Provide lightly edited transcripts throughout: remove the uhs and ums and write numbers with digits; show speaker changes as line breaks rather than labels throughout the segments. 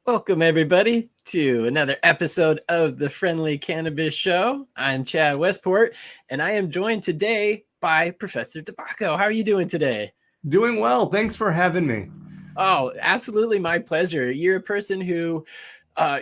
Welcome, everybody, to another episode of the Friendly Cannabis Show. I'm Chad Westport, and I am joined today by Professor DeBacco. How are you doing today?
Doing well. Thanks for having me.
Oh, absolutely my pleasure. You're a person who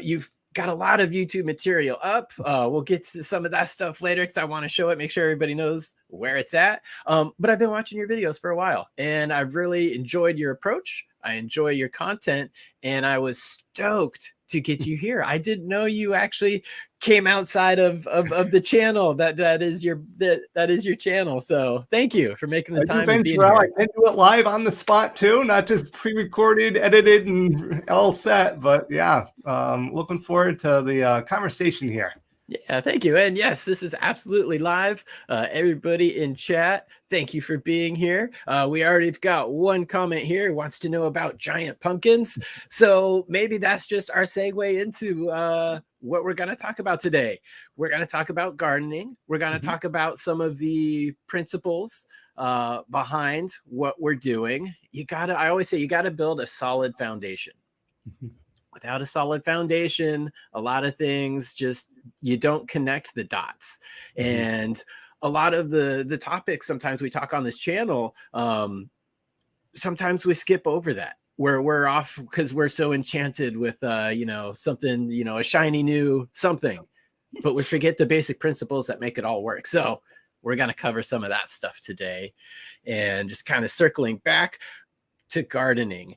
you've got a lot of YouTube material up. We'll get to some of that stuff later because I want to show it, make sure everybody knows where it's at. But I've been watching your videos for a while, and I've really enjoyed your approach. I enjoy your content, and I was stoked to get you here. I didn't know you actually came outside of the channel. That is your channel. So thank you for making the time and being here.
I can do it live on the spot too, not just pre-recorded, edited, and all set. But yeah, looking forward to the conversation here.
Yeah, thank you. And yes, this is absolutely live. Everybody in chat, thank you for being here. We already got one comment here who wants to know about giant pumpkins. So maybe that's just our segue into what we're going to talk about today. We're going to talk about gardening. We're going to talk about some of the principles behind what we're doing. I always say you got to build a solid foundation. Without a solid foundation, a lot of things you don't connect the dots. And a lot of the topics sometimes we talk on this channel, sometimes we skip over that. We're off because we're so enchanted with something, a shiny new something, but we forget the basic principles that make it all work. So we're going to cover some of that stuff today, and just kind of circling back to gardening.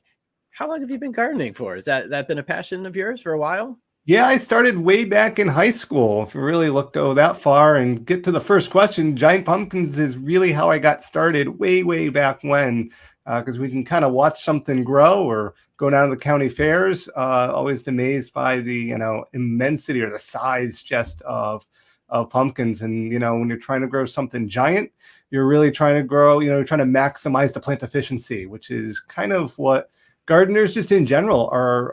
How long have you been gardening for? Has that been a passion of yours for a while?
Yeah, I started way back in high school. If you really go that far and get to the first question, giant pumpkins is really how I got started way back when, because we can kind of watch something grow or go down to the county fairs. Always amazed by the immensity or the size just of pumpkins. And when you're trying to grow something giant, you're really trying to grow, trying to maximize the plant efficiency, which is kind of what gardeners just in general are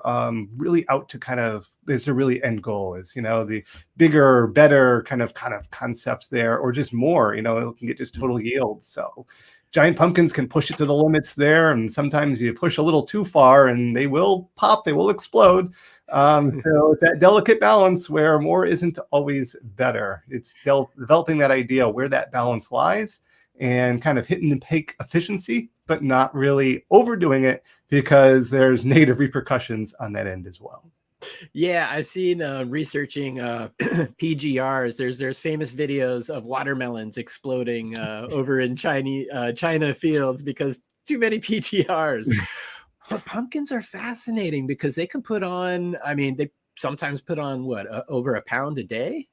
really out to there's a really end goal is, the bigger, better kind of concept there, or just more, it can get just total yield. So giant pumpkins can push it to the limits there. And sometimes you push a little too far and they will pop, they will explode. So it's that delicate balance where more isn't always better. It's developing that idea where that balance lies and kind of hitting the peak efficiency, but not really overdoing it, because there's negative repercussions on that end as well.
Yeah, I've seen researching PGRs. There's famous videos of watermelons exploding over in China fields because too many PGRs. But pumpkins are fascinating because they can put on, they sometimes put on over a pound a day?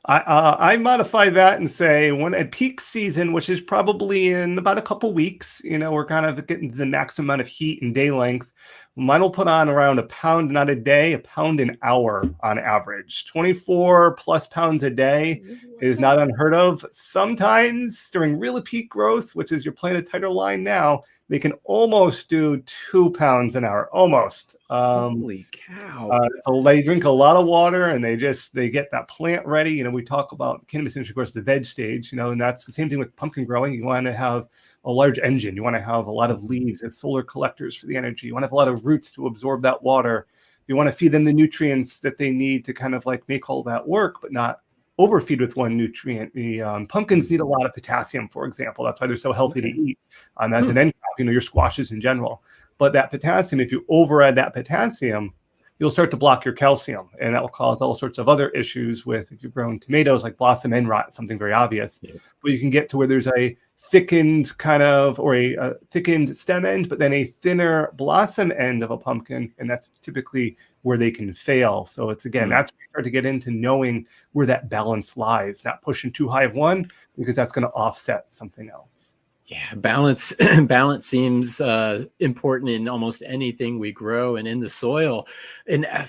I modify that and say when at peak season, which is probably in about a couple weeks, we're kind of getting the maximum amount of heat and day length. Mine will put on around a pound, not a day, a pound an hour on average. 24 plus pounds a day is not unheard of. Sometimes during really peak growth, which is you're playing a tighter line now, they can almost do 2 pounds an hour, almost.
Holy cow.
So they drink a lot of water and they get that plant ready. We talk about cannabis industry, of course, the veg stage, and that's the same thing with pumpkin growing. You want to have a large engine. You want to have a lot of leaves as solar collectors for the energy. You want to have a lot of roots to absorb that water. You want to feed them the nutrients that they need to kind of make all that work, but not overfeed with one nutrient. The pumpkins need a lot of potassium, for example. That's why they're so healthy to eat as an end crop, your squashes in general. But that potassium, if you over add that potassium, you'll start to block your calcium, and that will cause all sorts of other issues with, if you're growing tomatoes, like blossom end rot, something very obvious. Yeah. But you can get to where there's a thickened a thickened stem end, but then a thinner blossom end of a pumpkin, and that's typically where they can fail. So it's, again, that's where you start to get into knowing where that balance lies, not pushing too high of one, because that's going to offset something else.
Yeah, balance seems important in almost anything we grow and in the soil. And a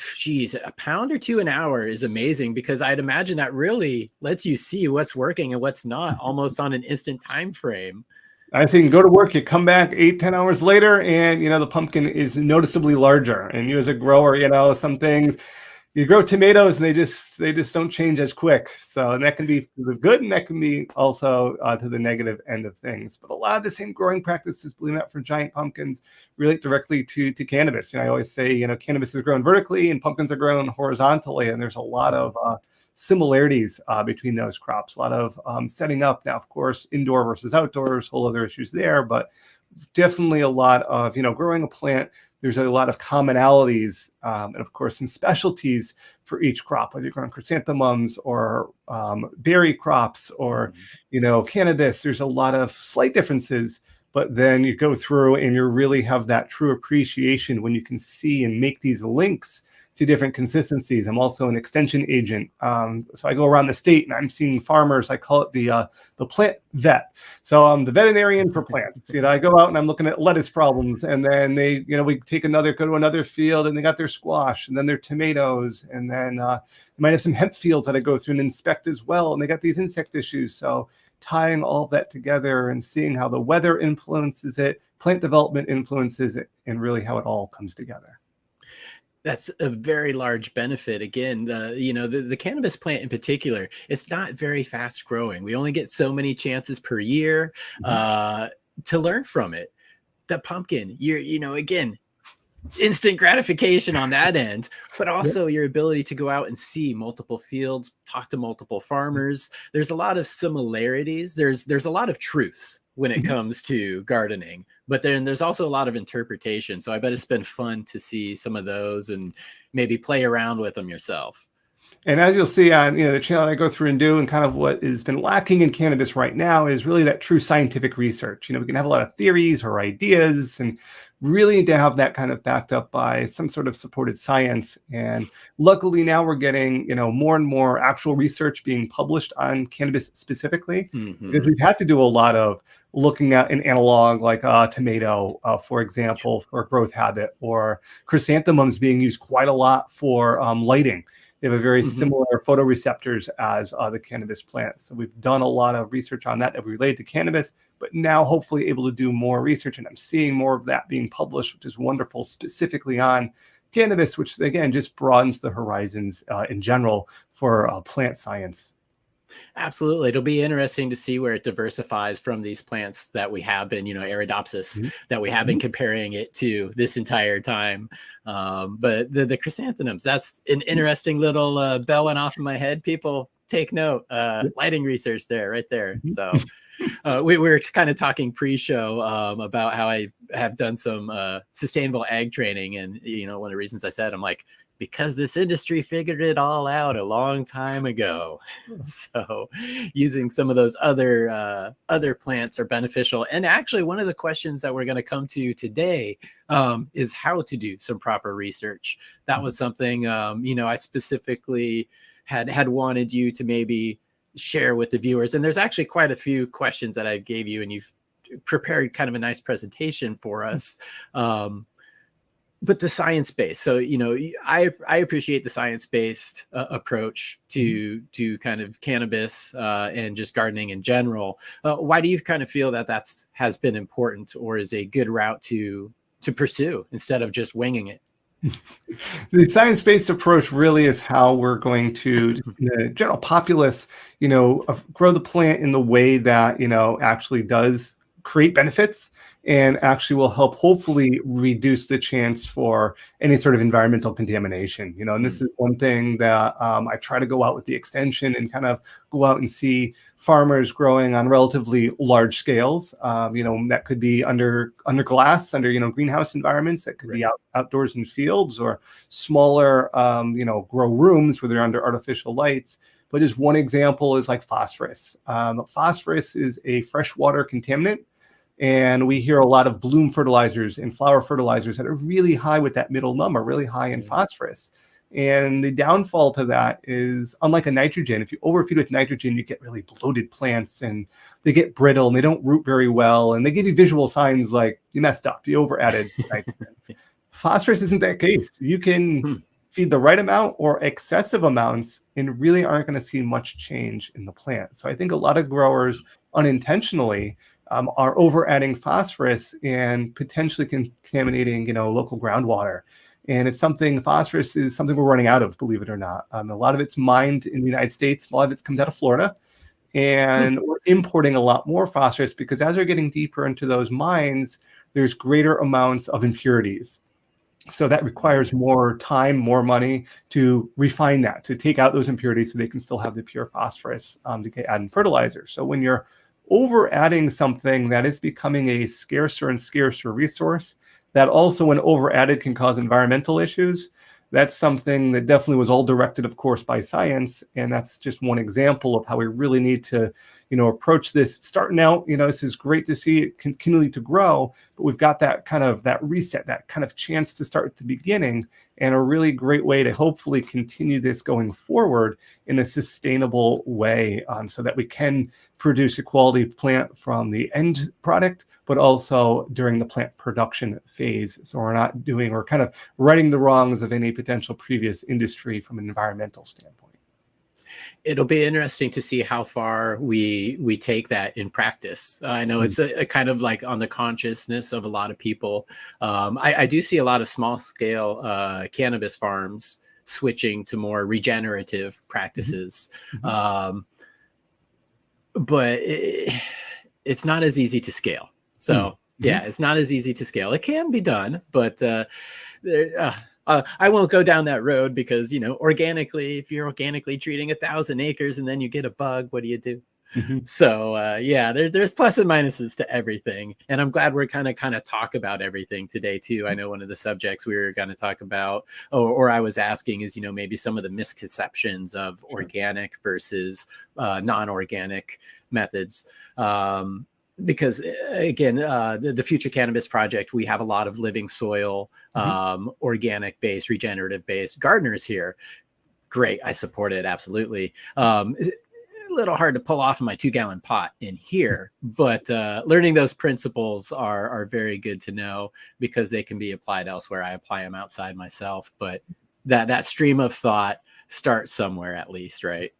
pound or two an hour is amazing, because I'd imagine that really lets you see what's working and what's not, almost on an instant time frame.
I think go to work, you come back 8-10 hours later, and the pumpkin is noticeably larger. And you as a grower, some things you grow tomatoes and they just don't change as quick. So, and that can be for the good, and that can be also to the negative end of things. But a lot of the same growing practices, believe it or not, for giant pumpkins relate directly to cannabis. I always say, cannabis is grown vertically and pumpkins are grown horizontally, and there's a lot of similarities between those crops. A lot of setting up. Now, of course, indoor versus outdoors, whole other issues there, but definitely a lot of growing a plant. There's a lot of commonalities and, of course, some specialties for each crop, whether you're growing chrysanthemums or berry crops or, cannabis. There's a lot of slight differences, but then you go through and you really have that true appreciation when you can see and make these links to different consistencies. I'm also an extension agent. So I go around the state and I'm seeing farmers. I call it the plant vet. So I'm the veterinarian for plants. I go out and I'm looking at lettuce problems, and then we go to another field and they got their squash and then their tomatoes. And then they might have some hemp fields that I go through and inspect as well. And they got these insect issues. So tying all of that together and seeing how the weather influences it, plant development influences it, and really how it all comes together.
That's a very large benefit. Again, the cannabis plant in particular, it's not very fast growing. We only get so many chances per year to learn from it. The pumpkin, again, instant gratification on that end, but also your ability to go out and see multiple fields, talk to multiple farmers. There's a lot of similarities. There's a lot of truths when it comes to gardening, but then there's also a lot of interpretation. So I bet it's been fun to see some of those and maybe play around with them yourself.
And as you'll see on the channel I go through and do, and kind of what has been lacking in cannabis right now is really that true scientific research. We can have a lot of theories or ideas, and really need to have that kind of backed up by some sort of supported science. And luckily now we're getting more and more actual research being published on cannabis specifically, because we've had to do a lot of looking at an analog like a tomato, for example, for growth habit, or chrysanthemums being used quite a lot for lighting. They have a very similar photoreceptors as the cannabis plants. So we've done a lot of research on that we relate to cannabis, but now hopefully able to do more research. And I'm seeing more of that being published, which is wonderful, specifically on cannabis, which again just broadens the horizons in general for plant science.
Absolutely. It'll be interesting to see where it diversifies from these plants that we have been, Arabidopsis, that we have been comparing it to this entire time. But the chrysanthemums, that's an interesting little bell went off in my head. People take note. Lighting research there, right there. So we were kind of talking pre-show about how I have done some sustainable ag training. And, one of the reasons I said, I'm like, because this industry figured it all out a long time ago. So using some of those other plants are beneficial. And actually, one of the questions that we're going to come to today is how to do some proper research. That was something, I specifically had wanted you to maybe share with the viewers. And there's actually quite a few questions that I gave you, and you've prepared kind of a nice presentation for us. But the science-based, so I appreciate the science-based approach to kind of cannabis and just gardening in general. Why do you kind of feel that has been important, or is a good route to pursue instead of just winging it?
The science-based approach really is how we're going to, the general populace, grow the plant in the way that actually does create benefits and actually will help hopefully reduce the chance for any sort of environmental contamination. And this is one thing that I try to go out with the extension and kind of go out and see farmers growing on relatively large scales. That could be under glass, under greenhouse environments. That could be outdoors in fields, or smaller grow rooms where they're under artificial lights. But just one example is like phosphorus. Phosphorus is a freshwater contaminant. And we hear a lot of bloom fertilizers and flower fertilizers that are really high with that middle number, really high in phosphorus. And the downfall to that is, unlike a nitrogen, if you overfeed with nitrogen, you get really bloated plants and they get brittle and they don't root very well. And they give you visual signs like you messed up, you over added nitrogen. Phosphorus isn't that case. You can feed the right amount or excessive amounts and really aren't going to see much change in the plant. So I think a lot of growers unintentionally are over adding phosphorus and potentially contaminating, local groundwater. And it's something, phosphorus is something we're running out of, believe it or not. A lot of it's mined in the United States. A lot of it comes out of Florida. And we're importing a lot more phosphorus because as we're getting deeper into those mines, there's greater amounts of impurities. So that requires more time, more money to refine that, to take out those impurities so they can still have the pure phosphorus to add in fertilizer. So when you're over adding something that is becoming a scarcer and scarcer resource, that also when over added can cause environmental issues, that's something that definitely was all directed, of course, by science. And that's just one example of how we really need to, approach this. Starting out, this is great to see it continually to grow, but we've got that kind of that reset, that kind of chance to start at the beginning, and a really great way to hopefully continue this going forward in a sustainable way, so that we can produce a quality plant from the end product, but also during the plant production phase. So we're kind of righting the wrongs of any potential previous industry from an environmental standpoint.
It'll be interesting to see how far we take that in practice. I know it's a kind of like on the consciousness of a lot of people. I do see a lot of small scale cannabis farms switching to more regenerative practices. But it's not as easy to scale. So yeah, it's not as easy to scale. It can be done, but I won't go down that road because, organically, if you're organically treating 1,000 acres and then you get a bug, what do you do? So yeah, there's plus and minuses to everything. And I'm glad we're kind of talk about everything today too. I know one of the subjects we were going to talk about, or I was asking is, maybe some of the misconceptions of organic versus non-organic methods. Because again, the Future Cannabis Project, we have a lot of living soil, organic based, regenerative based gardeners here. Great. I support it. Absolutely. It's a little hard to pull off in my 2-gallon pot in here, but learning those principles are very good to know because they can be applied elsewhere. I apply them outside myself, but that stream of thought starts somewhere at least, right?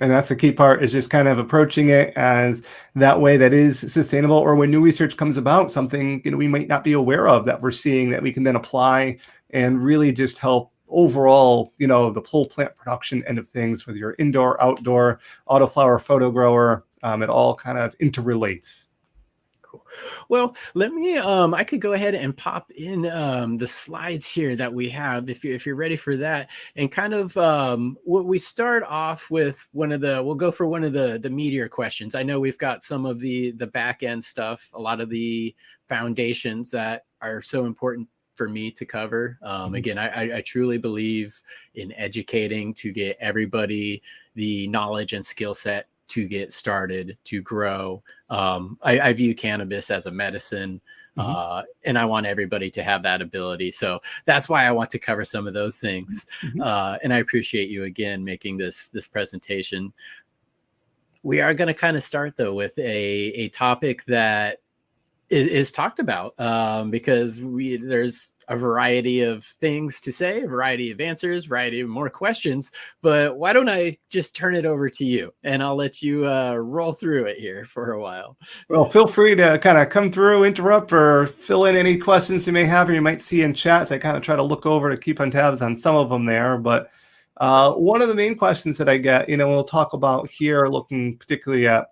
And that's the key part, is just kind of approaching it as that way that is sustainable, or when new research comes about, something we might not be aware of that we're seeing that we can then apply and really just help overall, the whole plant production end of things, whether you're indoor, outdoor, autoflower, photo grower, it all kind of interrelates.
Well, let me, I could go ahead and pop in the slides here that we have, if you're ready for that. And kind of what we start off with we'll go for one of the meatier questions. I know we've got some of the back end stuff, a lot of the foundations that are so important for me to cover. Again, I truly believe in educating to get everybody the knowledge and skill set to get started, to grow. I view cannabis as a medicine, and I want everybody to have that ability. So that's why I want to cover some of those things. And I appreciate you again making this presentation. We are going to kind of start though with a topic that is talked about because there's a variety of things to say, a variety of answers, variety of more questions. But why don't I just turn it over to you and I'll let you roll through it here for a while.
Well, feel free to kind of come through, interrupt, or fill in any questions you may have or you might see in chats. I kind of try to look over to keep on tabs on some of them there. But one of the main questions that I get, we'll talk about here, looking particularly at,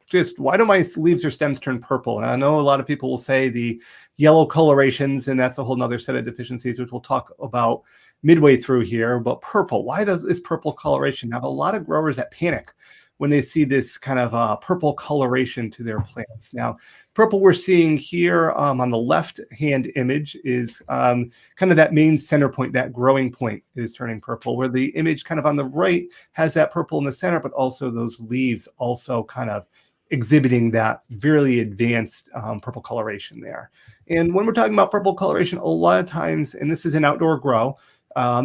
just why do my leaves or stems turn purple? And I know a lot of people will say the yellow colorations, and that's a whole nother set of deficiencies, which we'll talk about midway through here. But purple, why does this purple coloration? Have a lot of growers that panic when they see this kind of purple coloration to their plants. Now, purple we're seeing here on the left-hand image is kind of that main center point, that growing point is turning purple, where the image kind of on the right has that purple in the center, but also those leaves also kind of exhibiting that very advanced purple coloration there. And when we're talking about purple coloration, a lot of times, and this is an outdoor grow,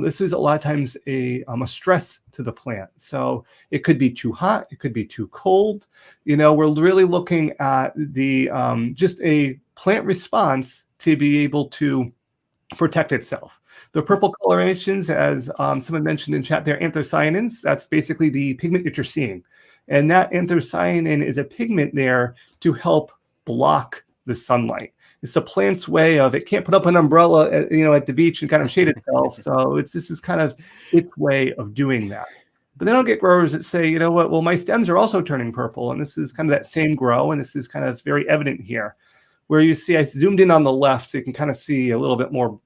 this is a lot of times a stress to the plant. So it could be too hot, it could be too cold. We're really looking at the just a plant response to be able to protect itself. The purple colorations, as someone mentioned in chat, they're anthocyanins. That's basically the pigment that you're seeing. And that anthocyanin is a pigment there to help block the sunlight. it's the plant's way of, it can't put up an umbrella at the beach and kind of shade itself. So this is kind of its way of doing that. But then I'll get growers that say, you know what, well, my stems are also turning purple. And this is kind of that same grow. And this is kind of very evident here, where you see, I zoomed in on the left, so you can kind of see a little bit more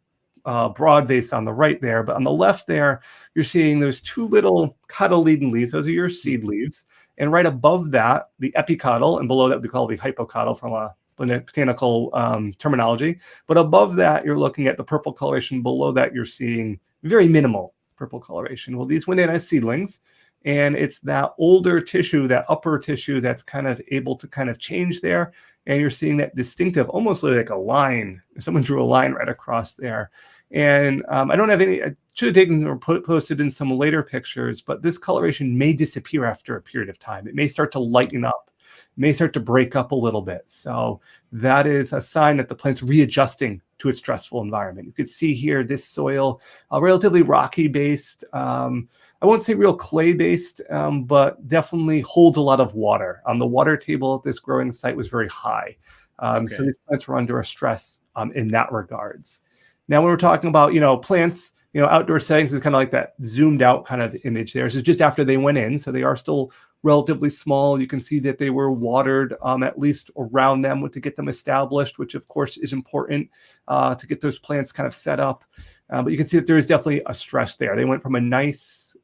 broad base on the right there. But on the left there, you're seeing those two little cotyledon leaves. Those are your seed leaves. And right above that, the epicotyl, and below that we call the hypocotyl from a botanical terminology. But above that, you're looking at the purple coloration. Below that, you're seeing very minimal purple coloration. Well, these went in as seedlings, and it's that older tissue, that upper tissue, that's kind of able to kind of change there. And you're seeing that distinctive, almost like a line. Someone drew a line right across there. And I don't have any, I should have taken or posted in some later pictures, but this coloration may disappear after a period of time. It may start to lighten up, may start to break up a little bit. So that is a sign that the plant's readjusting to its stressful environment. You could see here this soil, relatively rocky based. I won't say real clay based, but definitely holds a lot of water. The water table at this growing site was very high. So these plants were under a stress in that regards. Now, when we're talking about, plants, outdoor settings is kind of like that zoomed out kind of image there. This is just after they went in. So they are still relatively small. You can see that they were watered at least around them to get them established, which of course is important to get those plants kind of set up. But you can see that there is definitely a stress there. They went from a nice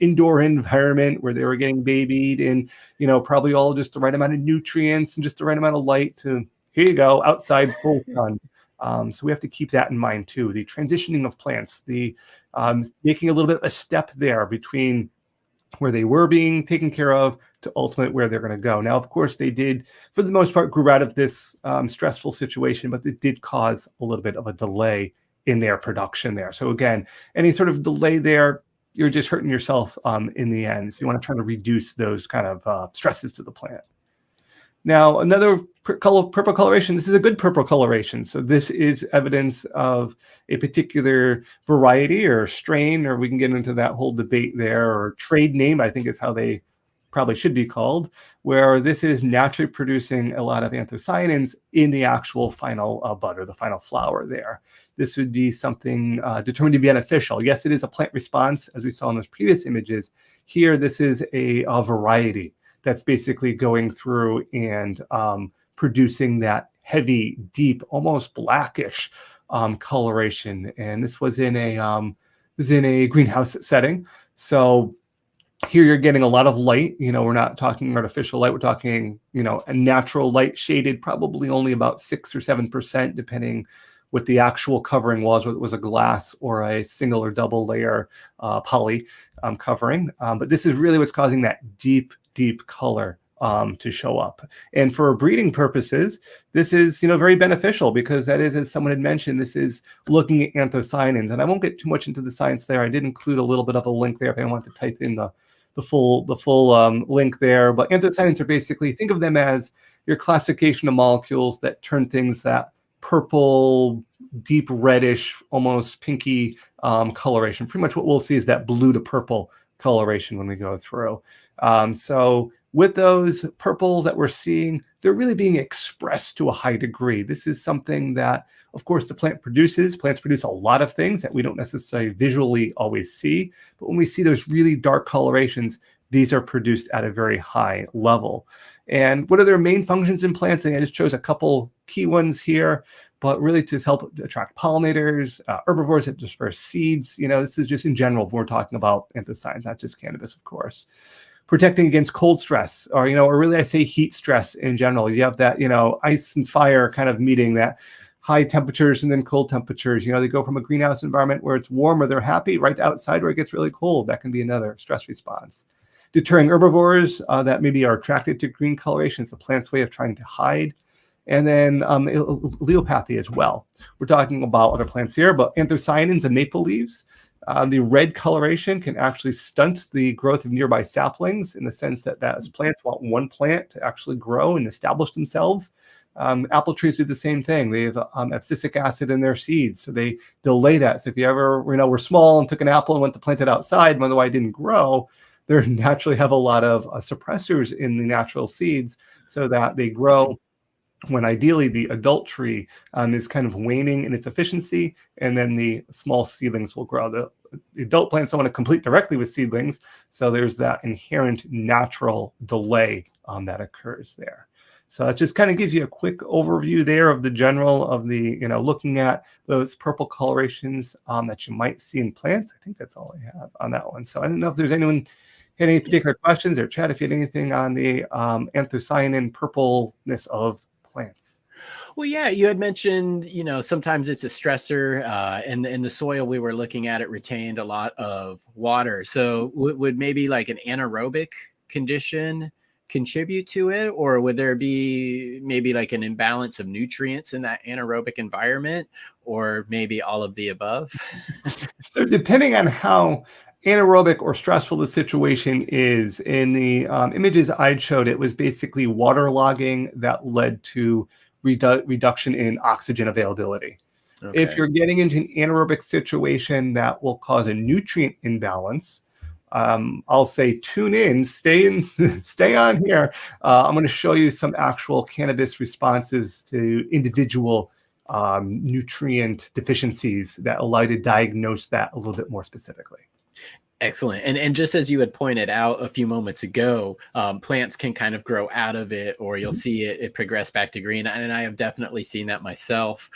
indoor environment where they were getting babied and, probably all just the right amount of nutrients and just the right amount of light to, here you go, outside full sun. So we have to keep that in mind too. The transitioning of plants, the making a little bit of a step there between where they were being taken care of to ultimately where they're going to go. Now, of course, they did, for the most part, grew out of this stressful situation, but it did cause a little bit of a delay in their production there. So again, any sort of delay there, you're just hurting yourself in the end. So you want to try to reduce those kind of stresses to the plant. Now, another purple coloration, this is a good purple coloration. So this is evidence of a particular variety or strain, or we can get into that whole debate there, or trade name, I think is how they probably should be called, where this is naturally producing a lot of anthocyanins in the actual final bud or the final flower there. This would be something determined to be beneficial. Yes, it is a plant response, as we saw in those previous images. Here, this is a variety that's basically going through and producing that heavy, deep, almost blackish coloration. And this was in a greenhouse setting. So here you're getting a lot of light. We're not talking artificial light. We're talking, a natural light shaded probably only about 6 or 7%, depending what the actual covering was, whether it was a glass or a single or double layer poly covering. But this is really what's causing that deep color to show up. And for breeding purposes, this is, very beneficial because that is, as someone had mentioned, this is looking at anthocyanins. And I won't get too much into the science there. I did include a little bit of a link there if I want to type in the full link there. But anthocyanins are basically, think of them as your classification of molecules that turn things that purple, deep reddish, almost pinky coloration. Pretty much what we'll see is that blue to purple coloration when we go through. So with those purples that we're seeing, they're really being expressed to a high degree. This is something that, of course, the plant produces. Plants produce a lot of things that we don't necessarily visually always see. But when we see those really dark colorations, these are produced at a very high level. And what are their main functions in plants? And I just chose a couple key ones here, but really to help attract pollinators, herbivores that disperse seeds. This is just in general when we're talking about anthocyanins, not just cannabis, of course. Protecting against cold stress, or really I say heat stress in general. You have that, ice and fire kind of meeting, that high temperatures and then cold temperatures. They go from a greenhouse environment where it's warm, where they're happy, right to outside where it gets really cold. That can be another stress response. Deterring herbivores that maybe are attracted to green coloration. It's the plant's way of trying to hide. And then allelopathy as well. We're talking about other plants here, but anthocyanins and maple leaves. The red coloration can actually stunt the growth of nearby saplings in the sense that as plants want one plant to actually grow and establish themselves. Apple trees do the same thing. They have abscisic acid in their seeds, so they delay that. So if you ever, were small and took an apple and went to plant it outside, and otherwise it didn't grow, they naturally have a lot of suppressors in the natural seeds so that they grow when ideally the adult tree is kind of waning in its efficiency, and then the small seedlings will grow. The adult plants don't want to complete directly with seedlings, so there's that inherent natural delay that occurs there. So it just kind of gives you a quick overview there of the general of the, looking at those purple colorations that you might see in plants. I think that's all I have on that one. So I don't know if there's anyone had any particular questions, or Chad, if you had anything on the anthocyanin purpleness of plants.
Well, yeah, you had mentioned, sometimes it's a stressor, and in the soil we were looking at, it retained a lot of water. So would maybe like an anaerobic condition contribute to it, or would there be maybe like an imbalance of nutrients in that anaerobic environment, or maybe all of the above?
So depending on how anaerobic or stressful the situation is, in the images I showed, it was basically waterlogging that led to reduction in oxygen availability. Okay. If you're getting into an anaerobic situation, that will cause a nutrient imbalance. I'll say tune in, stay on here. I'm going to show you some actual cannabis responses to individual nutrient deficiencies that allow you to diagnose that a little bit more specifically.
Excellent. And just as you had pointed out a few moments ago, plants can kind of grow out of it, or you'll see it progress back to green. And I have definitely seen that myself.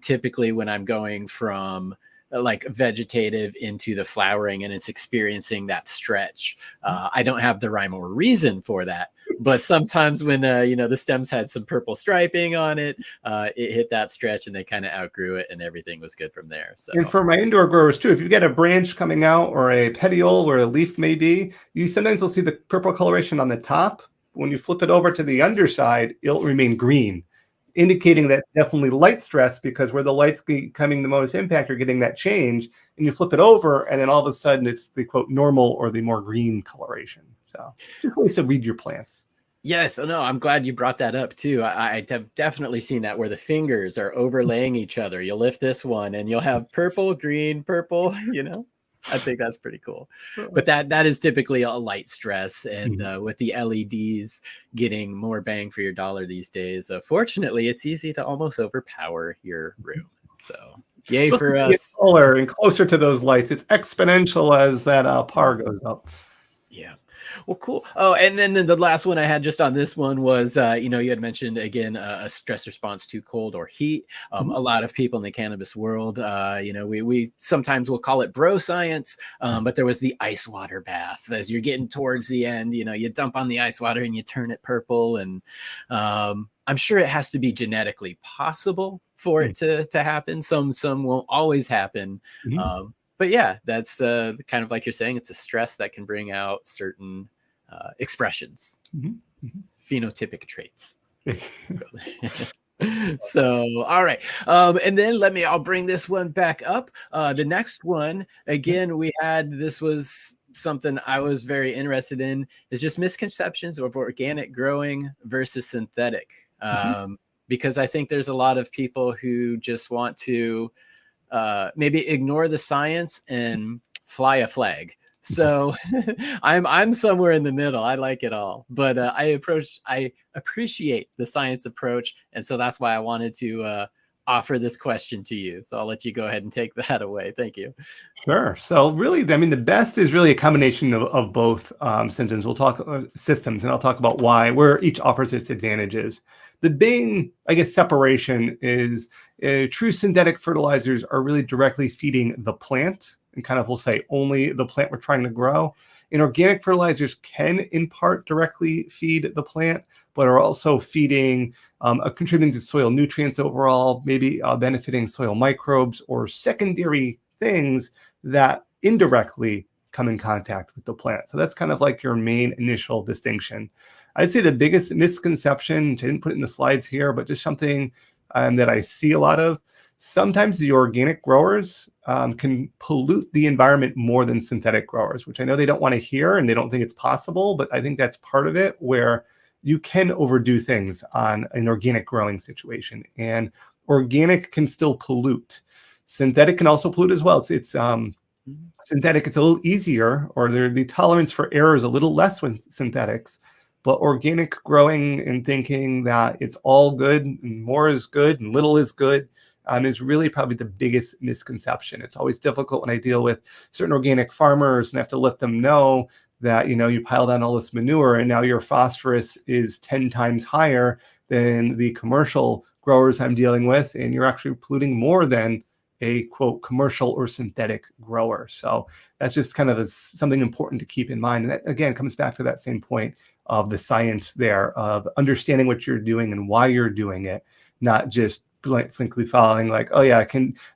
Typically when I'm going from like vegetative into the flowering and it's experiencing that stretch, I don't have the rhyme or reason for that. But sometimes when, the stems had some purple striping on it, it hit that stretch and they kind of outgrew it and everything was good from there. So,
and for my indoor growers too, if you get a branch coming out or a petiole where a leaf may be, you sometimes will see the purple coloration on the top. When you flip it over to the underside, it'll remain green, indicating that's definitely light stress, because where the light's becoming the most impact, you're getting that change, and you flip it over and then all of a sudden it's the quote normal or the more green coloration. So just ways to read your plants.
Yes. No, I'm glad you brought that up too. I have definitely seen that where the fingers are overlaying each other. You'll lift this one and you'll have purple, green, purple, I think that's pretty cool. But that is typically a light stress. And with the LEDs getting more bang for your dollar these days, fortunately, it's easy to almost overpower your room. So yay for us.
Taller and closer to those lights. It's exponential as that par goes up.
Yeah. Well, cool. Oh, and then the last one I had just on this one was, you had mentioned, again, a stress response to cold or heat. A lot of people in the cannabis world, we sometimes will call it bro science, but there was the ice water bath. As you're getting towards the end, you dump on the ice water and you turn it purple. And I'm sure it has to be genetically possible for it to happen. Some won't always happen. But yeah, that's kind of like you're saying, it's a stress that can bring out certain expressions, phenotypic traits. So, all right. And then I'll bring this one back up. The next one, again, this was something I was very interested in, is just misconceptions of organic growing versus synthetic. Because I think there's a lot of people who just want to maybe ignore the science and fly a flag. So I'm somewhere in the middle. I like it all, but I appreciate the science approach. And so that's why I wanted to offer this question to you. So I'll let you go ahead and take that away. Thank you.
Sure. So really, the best is really a combination of both systems. We'll talk systems, and I'll talk about where each offers its advantages. The main, separation is true synthetic fertilizers are really directly feeding the plant, and we'll say only the plant we're trying to grow. And organic fertilizers can in part directly feed the plant, but are also feeding, contributing to soil nutrients overall, maybe benefiting soil microbes or secondary things that indirectly come in contact with the plant. So that's kind of like your main initial distinction. I'd say the biggest misconception, I didn't put it in the slides here, but just something that I see a lot of, sometimes the organic growers can pollute the environment more than synthetic growers, which I know they don't want to hear and they don't think it's possible, but I think that's part of it, where you can overdo things on an organic growing situation, and organic can still pollute. Synthetic can also pollute as well. It's synthetic, it's a little easier, or the tolerance for error is a little less with synthetics, But organic growing and thinking that it's all good and more is good and little is good is really probably the biggest misconception. It's always difficult when I deal with certain organic farmers and have to let them know that, you pile down all this manure and now your phosphorus is 10 times higher than the commercial growers I'm dealing with, and you're actually polluting more than a quote commercial or synthetic grower. So that's just kind of something important to keep in mind. And that again comes back to that same point of the science there of understanding what you're doing and why you're doing it, not just blankly following like, oh yeah,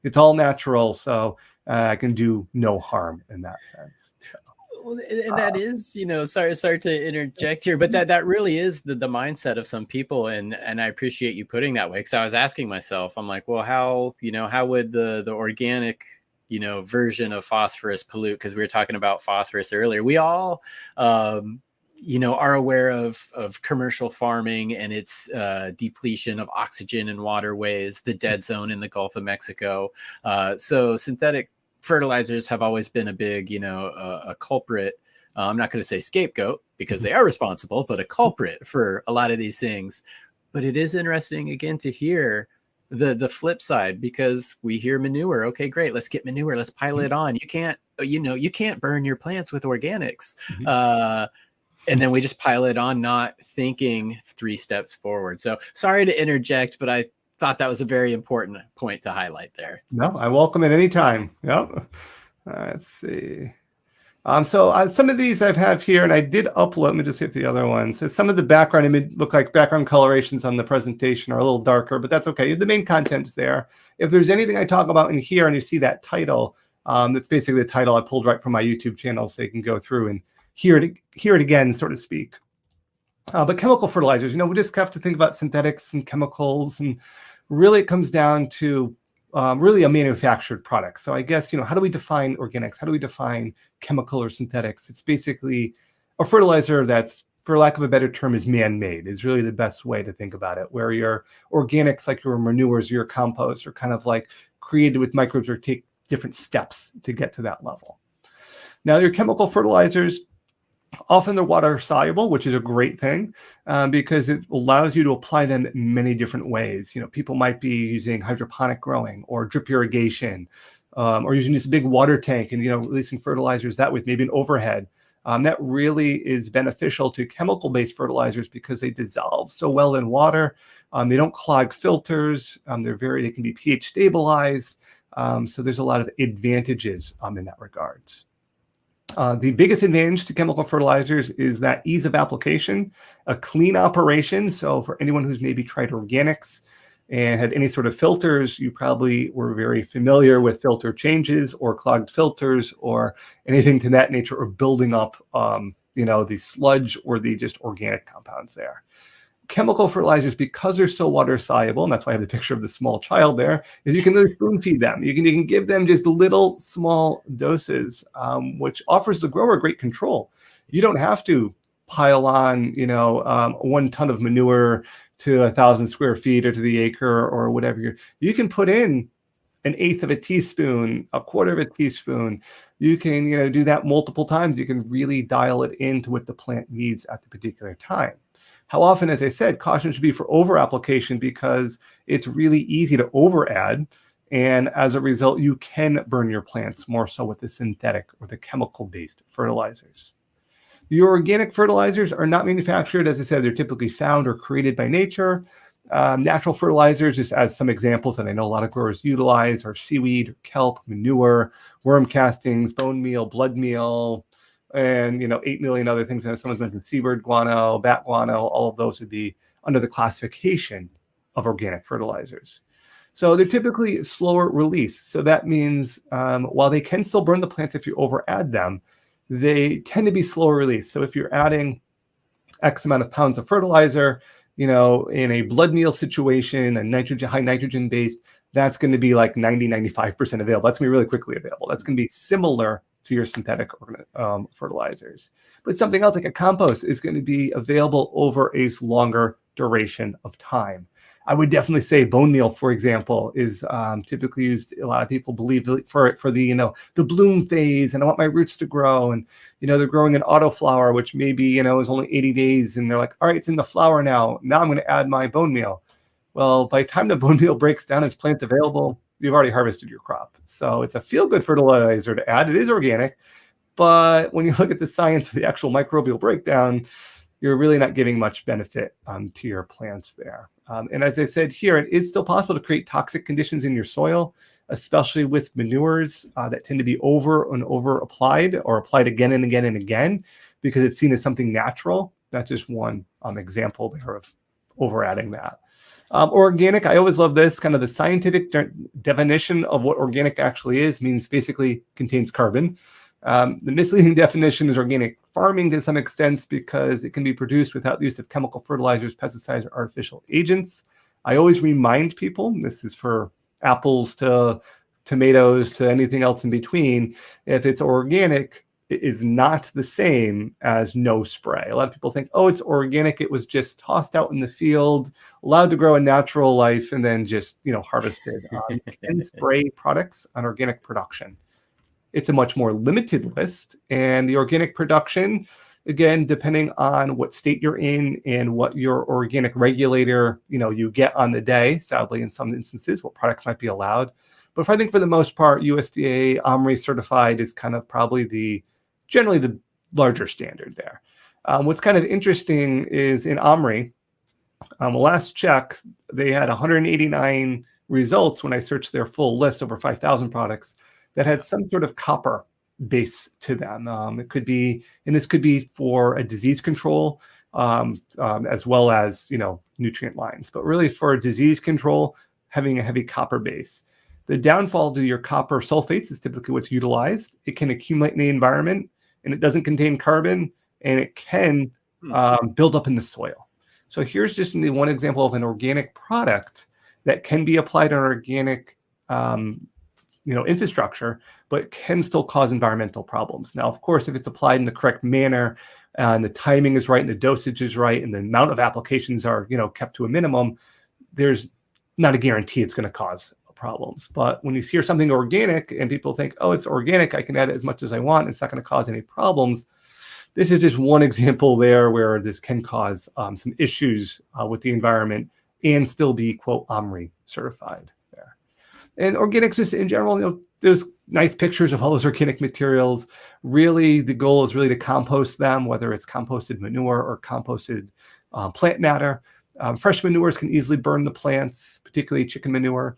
it's all natural, so I can do no harm in that sense. So.
Well, and that is, sorry to interject here, but that really is the mindset of some people, and I appreciate you putting that way, because I was asking myself, I'm like, well, how would the organic version of phosphorus pollute? Because we were talking about phosphorus earlier. We all are aware of commercial farming and its depletion of oxygen in waterways, the dead zone in the Gulf of Mexico. So synthetic fertilizers have always been a big, a culprit. I'm not going to say scapegoat because they are responsible, but a culprit for a lot of these things. But it is interesting again to hear the flip side, because we hear manure. Okay, great. Let's get manure. Let's pile it on. You can't burn your plants with organics. And then we just pile it on, not thinking 3 steps forward. So sorry to interject, but I thought that was a very important point to highlight there.
No, I welcome it anytime. Yep. Let's see. So some of these I have here, and I did upload. Let me just hit the other one. So some of the background image look like background colorations on the presentation are a little darker, but that's okay. The main content's there. If there's anything I talk about in here and you see that title, that's basically the title I pulled right from my YouTube channel, so you can go through and hear it again, so to speak. But chemical fertilizers, we just have to think about synthetics and chemicals, and really it comes down to really a manufactured product. So I guess, how do we define organics? How do we define chemical or synthetics? It's basically a fertilizer that's, for lack of a better term, is man-made, is really the best way to think about it, where your organics, like your manures, your compost, are kind of like created with microbes or take different steps to get to that level. Now, your chemical fertilizers, often they're water soluble, which is a great thing because it allows you to apply them in many different ways. People might be using hydroponic growing or drip irrigation, or using this big water tank and releasing fertilizers that with maybe an overhead. That really is beneficial to chemical-based fertilizers because they dissolve so well in water. They don't clog filters. They can be pH stabilized. So there's a lot of advantages in that regards. The biggest advantage to chemical fertilizers is that ease of application, a clean operation. So for anyone who's maybe tried organics and had any sort of filters, you probably were very familiar with filter changes or clogged filters or anything to that nature, or building up, the sludge or the just organic compounds there. Chemical fertilizers, because they're so water soluble, and that's why I have the picture of the small child there, is you can really spoon feed them. You can give them just little small doses, which offers the grower great control. You don't have to pile on, 1 ton of manure to 1,000 square feet or to the acre or whatever. You can put in 1/8 of a teaspoon, 1/4 of a teaspoon. You can, do that multiple times. You can really dial it into what the plant needs at the particular time. How often, as I said, caution should be for over application, because it's really easy to over add. And as a result, you can burn your plants more so with the synthetic or the chemical-based fertilizers. Your organic fertilizers are not manufactured. As I said, they're typically found or created by nature. Natural fertilizers, just as some examples that I know a lot of growers utilize, are seaweed, kelp, manure, worm castings, bone meal, blood meal, and 8 million other things. And someone's mentioned seabird guano, bat guano. All of those would be under the classification of organic fertilizers. So they're typically slower release. So that means while they can still burn the plants if you over add them, they tend to be slower release. So if you're adding X amount of pounds of fertilizer, in a blood meal situation, high nitrogen based, that's going to be like 90-95% available. That's going to be really quickly available. That's going to be similar to your synthetic fertilizers. But something else like a compost is going to be available over a longer duration of time. I would definitely say bone meal, for example, is typically used. A lot of people believe for the, the bloom phase, and I want my roots to grow. And, they're growing an autoflower, which maybe, is only 80 days. And they're like, all right, it's in the flower now. Now I'm going to add my bone meal. Well, by the time the bone meal breaks down, as plants available, you've already harvested your crop. So it's a feel-good fertilizer to add. It is organic. But when you look at the science of the actual microbial breakdown, you're really not giving much benefit to your plants there. And as I said here, it is still possible to create toxic conditions in your soil, especially with manures that tend to be over and over applied, or applied again and again and again, because it's seen as something natural. That's just one example there of over adding that. Organic, I always love this, kind of the scientific definition of what organic actually is, means basically contains carbon. The misleading definition is organic farming to some extent, because it can be produced without the use of chemical fertilizers, pesticides, or artificial agents. I always remind people, this is for apples to tomatoes to anything else in between, if it's organic, it is not the same as no spray. A lot of people think, oh, it's organic, it was just tossed out in the field, allowed to grow a natural life, and then just harvested. You can spray products on organic production. It's a much more limited list, and the organic production, again, depending on what state you're in and what your organic regulator, you get on the day, sadly, in some instances, what products might be allowed. But if I think for the most part, USDA OMRI certified is kind of probably generally the larger standard there. What's kind of interesting is in OMRI, last check, they had 189 results when I searched their full list, over 5,000 products, that had some sort of copper base to them. It could be, and this could be for a disease control, as well as, nutrient lines, but really for disease control, having a heavy copper base. The downfall to your copper sulfates is typically what's utilized. It can accumulate in the environment, and it doesn't contain carbon, and it can build up in the soil. So here's just one example of an organic product that can be applied on organic infrastructure, but can still cause environmental problems. Now, of course, if it's applied in the correct manner, and the timing is right, and the dosage is right, and the amount of applications are, kept to a minimum, there's not a guarantee it's going to cause problems. But when you hear something organic and people think, oh, it's organic, I can add it as much as I want, it's not going to cause any problems. This is just one example there where this can cause some issues with the environment and still be, quote, OMRI certified there. And organics, just in general, there's nice pictures of all those organic materials. Really, the goal is really to compost them, whether it's composted manure or composted plant matter. Fresh manures can easily burn the plants, particularly chicken manure.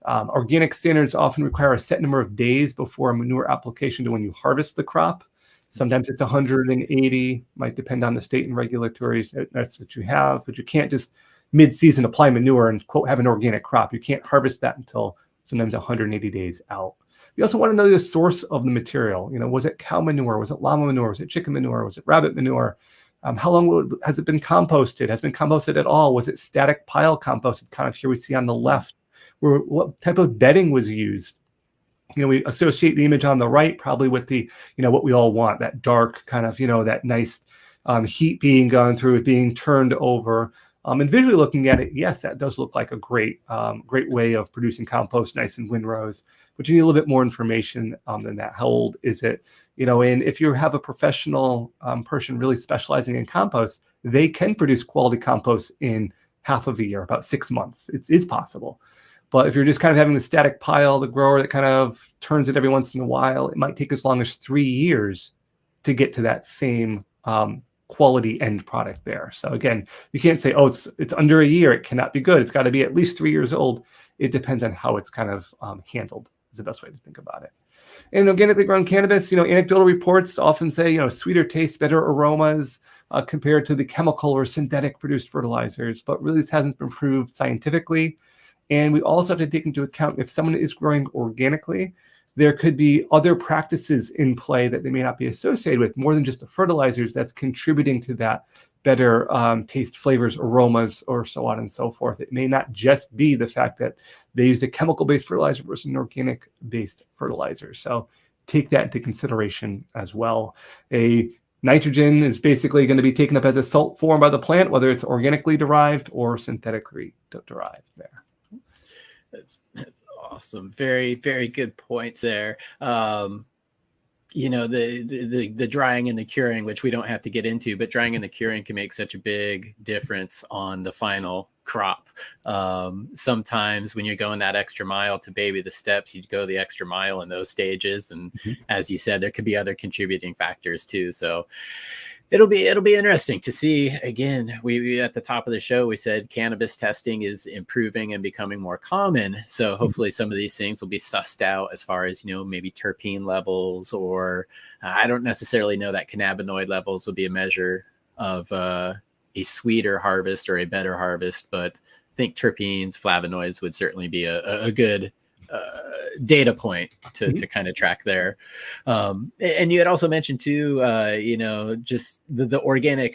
Organic standards often require a set number of days before a manure application to when you harvest the crop. Sometimes it's 180, might depend on the state and regulatory that you have, but you can't just mid-season apply manure and, quote, have an organic crop. You can't harvest that until sometimes 180 days out. You also want to know the source of the material. Was it cow manure? Was it llama manure? Was it chicken manure? Was it rabbit manure? How long has it been composted? Has it been composted at all? Was it static pile composted? Kind of here we see on the left. What type of bedding was used? We associate the image on the right probably with the, what we all want, that dark kind of, that nice heat being gone through it, being turned over. And visually looking at it, yes, that does look like a great way of producing compost, nice and windrows. But you need a little bit more information than that. How old is it? And if you have a professional person really specializing in compost, they can produce quality compost in half of a year, about 6 months. It is possible. But if you're just kind of having the static pile, the grower that kind of turns it every once in a while, it might take as long as 3 years to get to that same quality end product there. So again, you can't say, oh, it's under a year, it cannot be good. It's got to be at least 3 years old. It depends on how it's kind of handled is the best way to think about it. And organically grown cannabis, anecdotal reports often say, sweeter taste, better aromas compared to the chemical or synthetic produced fertilizers. But really, this hasn't been proved scientifically. And we also have to take into account if someone is growing organically, there could be other practices in play that they may not be associated with, more than just the fertilizers that's contributing to that better taste, flavors, aromas, or so on and so forth. It may not just be the fact that they used a chemical-based fertilizer versus an organic-based fertilizer. So take that into consideration as well. A Nitrogen is basically going to be taken up as a salt form by the plant, whether it's organically derived or synthetically derived there.
That's awesome. Very, very good points there. You know, the drying and the curing, which we don't have to get into, but drying and the curing can make such a big difference on the final crop. Sometimes when you're going that extra mile to baby the steps, you go the extra mile in those stages. And as you said, there could be other contributing factors too. So it'll be interesting to see. Again, we at the top of the show, we said cannabis testing is improving and becoming more common. So hopefully some of these things will be sussed out as far as, you know, maybe terpene levels, or I don't necessarily know that cannabinoid levels will be a measure of a sweeter harvest or a better harvest, but I think terpenes, flavonoids would certainly be a good data point to kind of track there. And you had also mentioned too, you know, just the organic.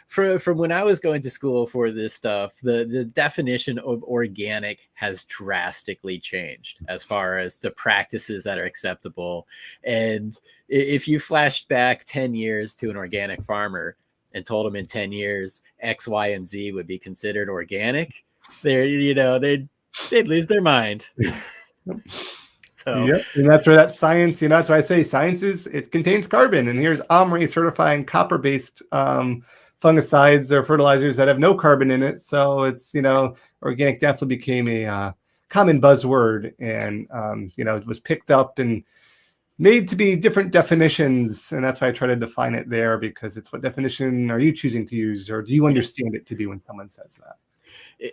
From when I was going to school for this stuff, the definition of organic has drastically changed as far as the practices that are acceptable. And if you flashed back 10 years to an organic farmer and told them in 10 years X, Y, and Z would be considered organic, they'd lose their mind. So
yep. And that's where that science, you know, that's why I say science it contains carbon. And here's Omri certifying copper-based fungicides or fertilizers that have no carbon in it. So it's, you know, organic definitely became a common buzzword, and you know, it was picked up and made to be different definitions. And that's why I try to define it there, because it's what definition are you choosing to use, or do you understand it to be when someone says that?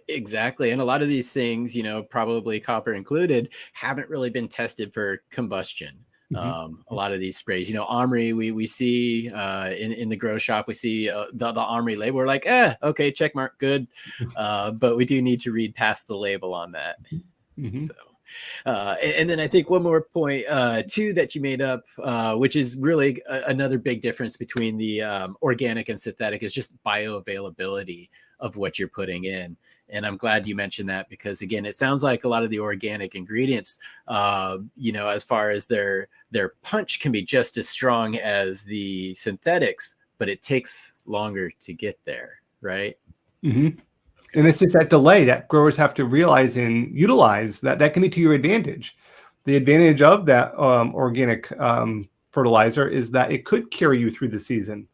Exactly. And a lot of these things, you know, probably copper included, haven't really been tested for combustion. A lot of these sprays, you know, Omri, we see in the grow shop, we see the Omri label. We're like, okay, check mark, good. But we do need to read past the label on that. So. And then I think one more point too that you made up, which is really another big difference between the organic and synthetic, is just bioavailability of what you're putting in. And I'm glad you mentioned that, because again, it sounds like a lot of the organic ingredients, you know, as far as their punch can be just as strong as the synthetics, but it takes longer to get there, right?
And it's just that delay that growers have to realize and utilize, that can be to your advantage. The advantage of that organic fertilizer is that it could carry you through the season.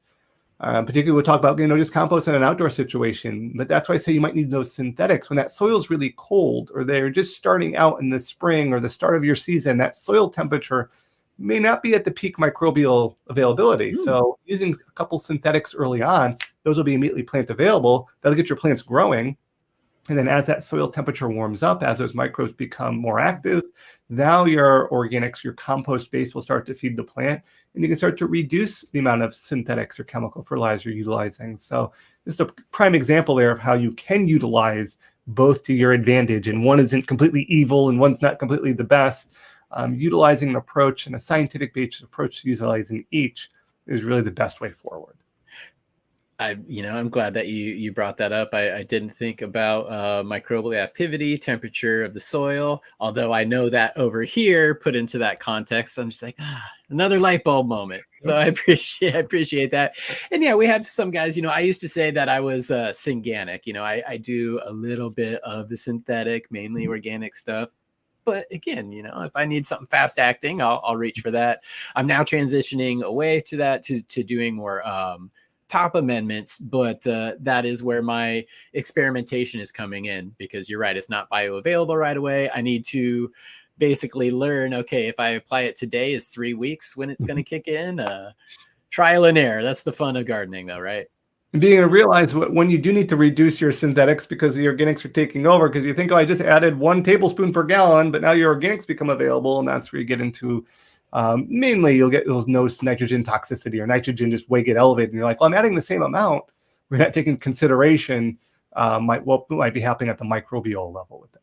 Particularly we'll talk about, you know, just compost in an outdoor situation, but that's why I say you might need those synthetics when that soil's really cold, or they're just starting out in the spring or the start of your season. That soil temperature may not be at the peak microbial availability. So using a couple synthetics early on, those will be immediately plant available. That'll get your plants growing. And then as that soil temperature warms up, as those microbes become more active, now your organics, your compost base will start to feed the plant, and you can start to reduce the amount of synthetics or chemical fertilizer you're utilizing. So just a prime example there of how you can utilize both to your advantage, and one isn't completely evil and one's not completely the best. Utilizing an approach and a scientific-based approach to utilizing each is really the best way forward.
I'm glad that you brought that up. I didn't think about microbial activity, temperature of the soil, although I know that over here, put into that context, I'm just like, another light bulb moment. So I appreciate that. And yeah, we have some guys, you know, I used to say that I was synganic. You know, I do a little bit of the synthetic, mainly organic stuff. But again, you know, if I need something fast acting, I'll reach for that. I'm now transitioning away to that, to doing more top amendments, but that is where my experimentation is coming in, because you're right, it's not bioavailable right away. I need to basically learn, okay, if I apply it today, is 3 weeks when it's going to kick in. Trial and error. That's the fun of gardening though, right?
And being able to realize when you do need to reduce your synthetics because the organics are taking over, because you think, oh, I just added 1 tablespoon per gallon, but now your organics become available, and that's where you get into mainly you'll get those no nitrogen toxicity, or nitrogen just way get elevated, and you're like, well, I'm adding the same amount. We're not taking consideration what might be happening at the microbial level with that.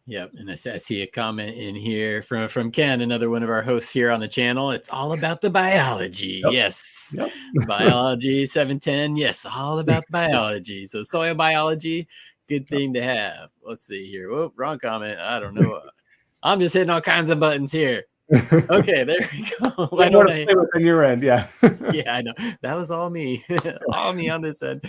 Yep. And I see a comment in here from Ken, another one of our hosts here on the channel. It's all about the biology.
Yep.
Yes.
Yep.
Biology 710. Yes. All about biology. So soil biology, good thing to have. Let's see here. Oh, wrong comment. I don't know. I'm just hitting all kinds of buttons here. Okay, there we go. Why
One more
don't
to
I?
play with on your end, yeah.
Yeah, I know. That was all me. All me on this end.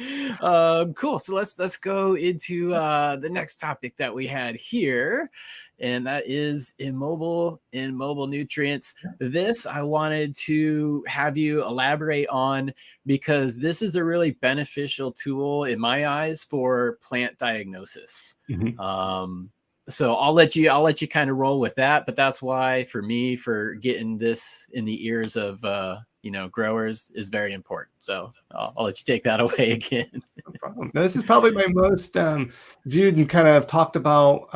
Cool. So let's go into the next topic that we had here. And that is immobile nutrients. This I wanted to have you elaborate on because this is a really beneficial tool in my eyes for plant diagnosis.
Mhm.
So I'll let you kind of roll with that, but that's why for me, for getting this in the ears of growers is very important. So I'll let you take that away again.
No problem. Now, this is probably my most viewed and kind of talked about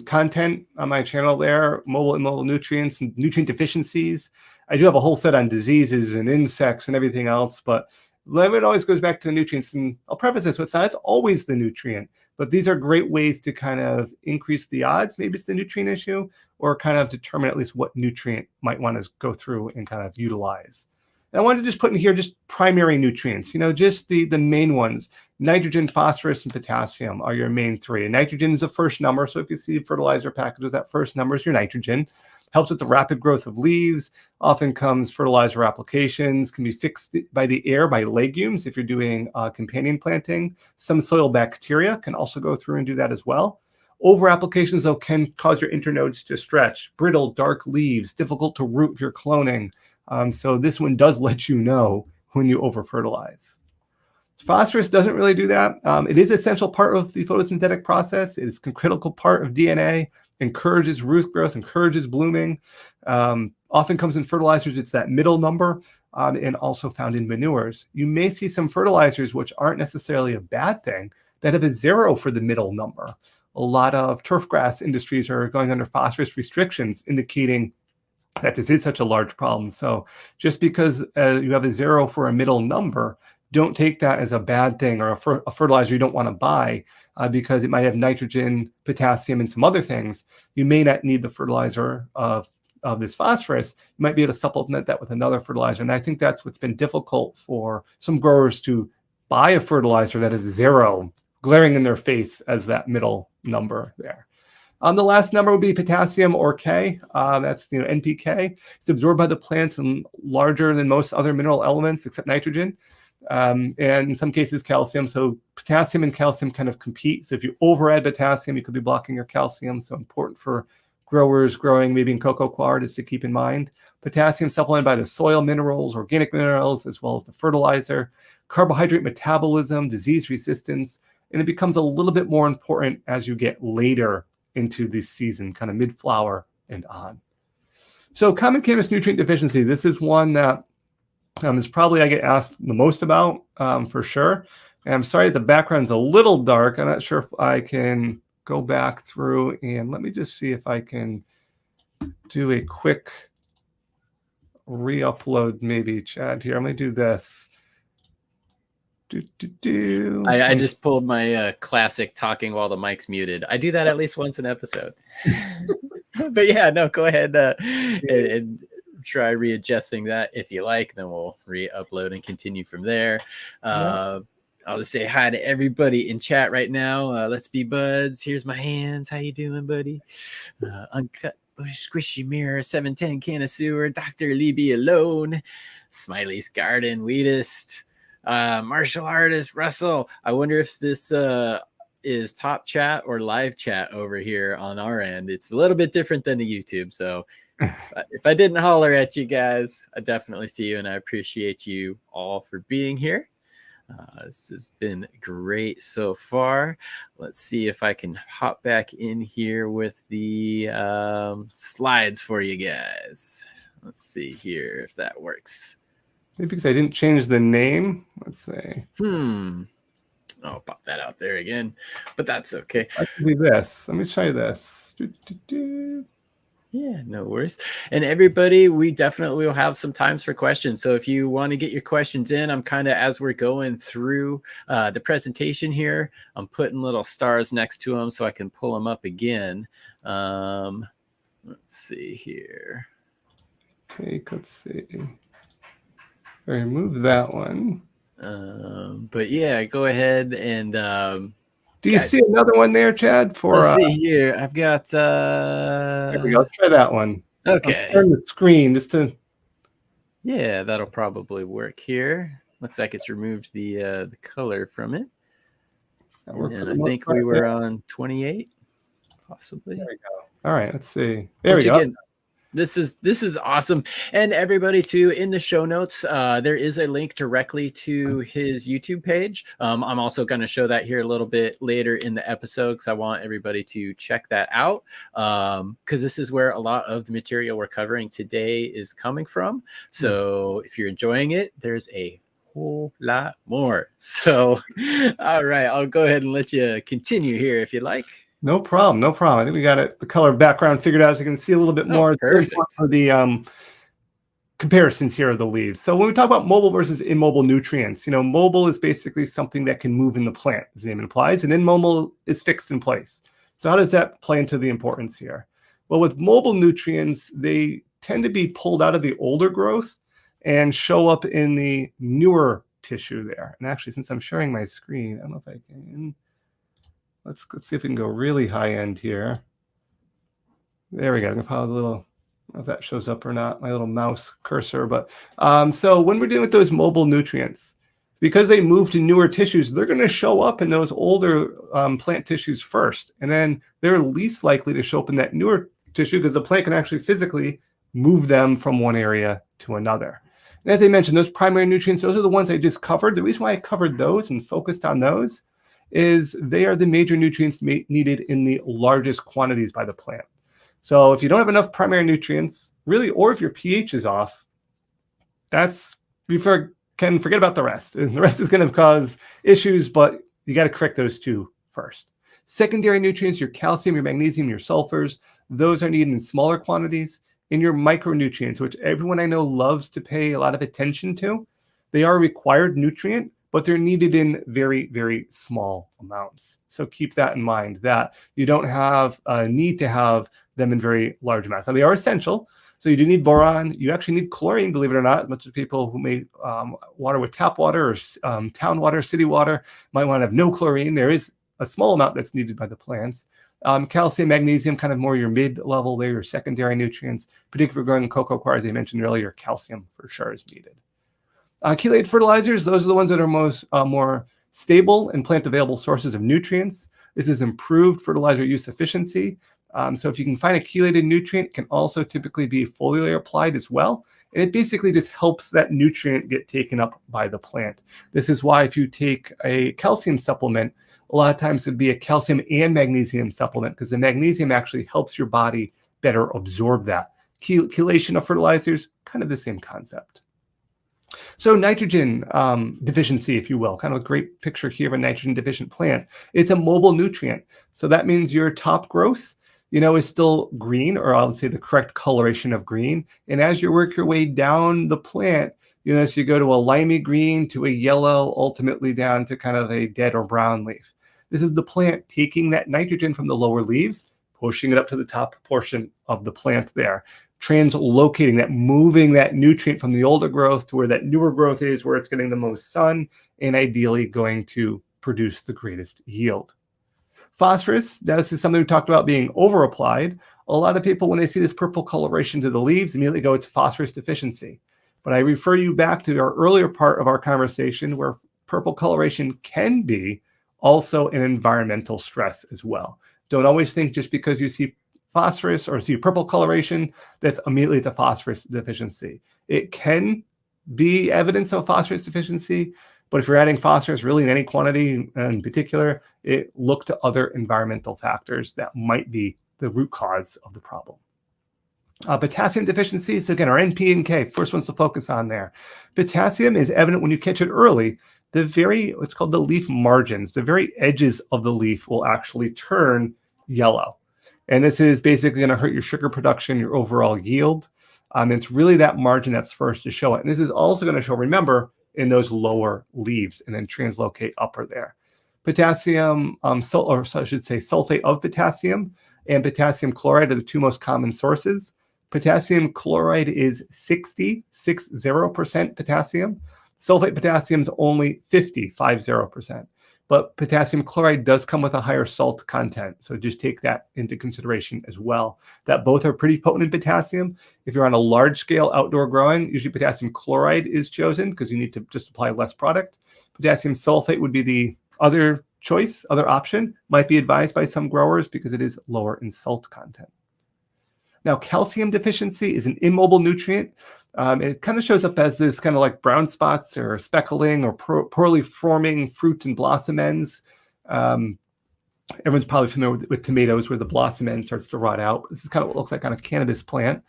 content on my channel there, mobile and mobile nutrients and nutrient deficiencies. I do have a whole set on diseases and insects and everything else, but it always goes back to the nutrients. And I'll preface this with it's always the nutrient, but these are great ways to kind of increase the odds. Maybe it's the nutrient issue, or kind of determine at least what nutrient might want to go through and kind of utilize. And I wanted to just put in here just primary nutrients, just the main ones. Nitrogen, phosphorus, and potassium are your main three. And nitrogen is the first number. So if you see fertilizer packages, that first number is your nitrogen. Helps with the rapid growth of leaves, often comes fertilizer applications, can be fixed by the air by legumes if you're doing companion planting. Some soil bacteria can also go through and do that as well. Over applications, though, can cause your internodes to stretch, brittle, dark leaves, difficult to root if you're cloning. So this one does let you know when you over fertilize. Phosphorus doesn't really do that. It is an essential part of the photosynthetic process. It is a critical part of DNA, encourages root growth, encourages blooming. Often comes in fertilizers. It's that middle number, and also found in manures. You may see some fertilizers, which aren't necessarily a bad thing, that have a 0 for the middle number. A lot of turf grass industries are going under phosphorus restrictions, indicating that this is such a large problem. So just because you have a 0 for a middle number, don't take that as a bad thing or a fertilizer you don't want to buy because it might have nitrogen, potassium, and some other things. You may not need the fertilizer of this phosphorus. You might be able to supplement that with another fertilizer. And I think that's what's been difficult for some growers to buy a fertilizer that is 0, glaring in their face as that middle number there. The last number would be potassium or K. That's NPK. It's absorbed by the plants and larger than most other mineral elements except nitrogen. And in some cases calcium. So potassium and calcium kind of compete. So if you over add potassium, you could be blocking your calcium. So important for growers growing maybe in cocoa coir just to keep in mind. Potassium supplemented by the soil minerals, organic minerals, as well as the fertilizer. Carbohydrate metabolism, disease resistance. And it becomes a little bit more important as you get later into this season, kind of mid-flower and on. So common cannabis nutrient deficiencies. This is one that is probably I get asked the most about for sure. And I'm sorry the background's a little dark. I'm not sure if I can go back through and let me just see if I can do a quick re-upload maybe, Chad, here. I'm going to do this.
I just pulled my classic talking while the mic's muted. I do that at least once an episode. But yeah, no, go ahead and try readjusting that if you like. Then we'll re-upload and continue from there. I'll just say hi to everybody in chat right now. Let's be buds. Here's my hands. How you doing, buddy? Uncut Bush, Squishy Mirror, 710 Can of Sewer, Dr. Libby Alone, Smiley's Garden, Weedist, martial artist Russell. I wonder if this is top chat or live chat over here on our end. It's a little bit different than the YouTube. So if I didn't holler at you guys, I definitely see you, and I appreciate you all for being here. This has been great so far. Let's see if I can hop back in here with the slides for you guys. Let's see here if that works.
Maybe because I didn't change the name. Let's see.
I'll pop that out there again, but that's okay.
I can do this. Let me try this.
Yeah, no worries. And everybody, we definitely will have some times for questions. So if you want to get your questions in, I'm kind of, as we're going through the presentation here, I'm putting little stars next to them so I can pull them up again. Let's see here.
Let's see. I remove that one.
But yeah, go ahead and
do you see another one there, Chad?
Let's see here. I've got
there we go. Let's try that one.
Okay.
turn the screen just to.
Yeah, that'll probably work here. Looks like it's removed the color from it.
That work for
And
the
I
most
think
part.
we were on 28, possibly.
There we go. All right, let's see. There
Which
we go.
again, this is awesome. And everybody too, in the show notes, there is a link directly to his YouTube page. I'm also going to show that here a little bit later in the episode because I want everybody to check that out, because this is where a lot of the material we're covering today is coming from. So if you're enjoying it, there's a whole lot more. So all right, I'll go ahead and let you continue here if you like.
No problem. No problem. I think we got it, the color background figured out, so you can see a little bit more.
Perfect.
For the comparisons here of the leaves. So when we talk about mobile versus immobile nutrients, mobile is basically something that can move in the plant, as the name implies, and immobile is fixed in place. So how does that play into the importance here? Well, with mobile nutrients, they tend to be pulled out of the older growth and show up in the newer tissue there. And actually, since I'm sharing my screen, I don't know if I can. Let's see if we can go really high end here. There we go. I'm gonna follow the little, I don't know if that shows up or not, my little mouse cursor. But so when we're dealing with those mobile nutrients, because they move to newer tissues, they're going to show up in those older plant tissues first. And then they're least likely to show up in that newer tissue because the plant can actually physically move them from one area to another. And as I mentioned, those primary nutrients, those are the ones I just covered. The reason why I covered those and focused on those is they are the major nutrients needed in the largest quantities by the plant. So if you don't have enough primary nutrients, really, or if your pH is off, can forget about the rest. And the rest is going to cause issues, but you got to correct those two first. Secondary nutrients, your calcium, your magnesium, your sulfurs, those are needed in smaller quantities. And your micronutrients, which everyone I know loves to pay a lot of attention to, they are a required nutrient, but they're needed in very, very small amounts. So keep that in mind, that you don't have a need to have them in very large amounts. Now, they are essential. So you do need boron. You actually need chlorine, believe it or not. Much of people who make water with tap water or town water, city water, might want to have no chlorine. There is a small amount that's needed by the plants. Calcium, magnesium, kind of more your mid-level there, your secondary nutrients, particularly if you're growing cocoa coir, as I mentioned earlier, calcium for sure is needed. Chelated fertilizers, those are the ones that are most more stable and plant-available sources of nutrients. This is improved fertilizer use efficiency. So if you can find a chelated nutrient, it can also typically be foliarly applied as well. And it basically just helps that nutrient get taken up by the plant. This is why if you take a calcium supplement, a lot of times it'd be a calcium and magnesium supplement because the magnesium actually helps your body better absorb that. Chelation of fertilizers, kind of the same concept. So nitrogen deficiency, if you will, kind of a great picture here of a nitrogen deficient plant. It's a mobile nutrient. So that means your top growth, is still green, or I would say the correct coloration of green. And as you work your way down the plant, so you go to a limey green to a yellow, ultimately down to kind of a dead or brown leaf. This is the plant taking that nitrogen from the lower leaves, pushing it up to the top portion of the plant there, translocating that, moving that nutrient from the older growth to where that newer growth is, where it's getting the most sun and ideally going to produce the greatest yield. Phosphorus, this is something we talked about being over-applied. A lot of people, when they see this purple coloration to the leaves, immediately go, it's phosphorus deficiency. But I refer you back to our earlier part of our conversation where purple coloration can be also an environmental stress as well. Don't always think just because you see phosphorus or see purple coloration, that's immediately it's a phosphorus deficiency. It can be evidence of phosphorus deficiency, but if you're adding phosphorus really in any quantity in particular, look to other environmental factors that might be the root cause of the problem. Potassium deficiency, so again, our N, P, and K, first ones to focus on there. Potassium is evident when you catch it early. What's called the leaf margins, the very edges of the leaf will actually turn yellow. And this is basically going to hurt your sugar production, your overall yield. It's really that margin that's first to show it. And this is also going to show, remember, in those lower leaves and then translocate upper there. Potassium, sulfate of potassium and potassium chloride are the two most common sources. Potassium chloride is 60% potassium. Sulfate potassium is only 50%. but potassium chloride does come with a higher salt content. So just take that into consideration as well, that both are pretty potent in potassium. If you're on a large scale outdoor growing, usually potassium chloride is chosen because you need to just apply less product. Potassium sulfate would be the other choice, other option, might be advised by some growers because it is lower in salt content. Now, calcium deficiency is an immobile nutrient. And it kind of shows up as this kind of like brown spots or speckling or poorly forming fruit and blossom ends. Everyone's probably familiar with tomatoes where the blossom end starts to rot out. This is kind of what looks like on a cannabis plant.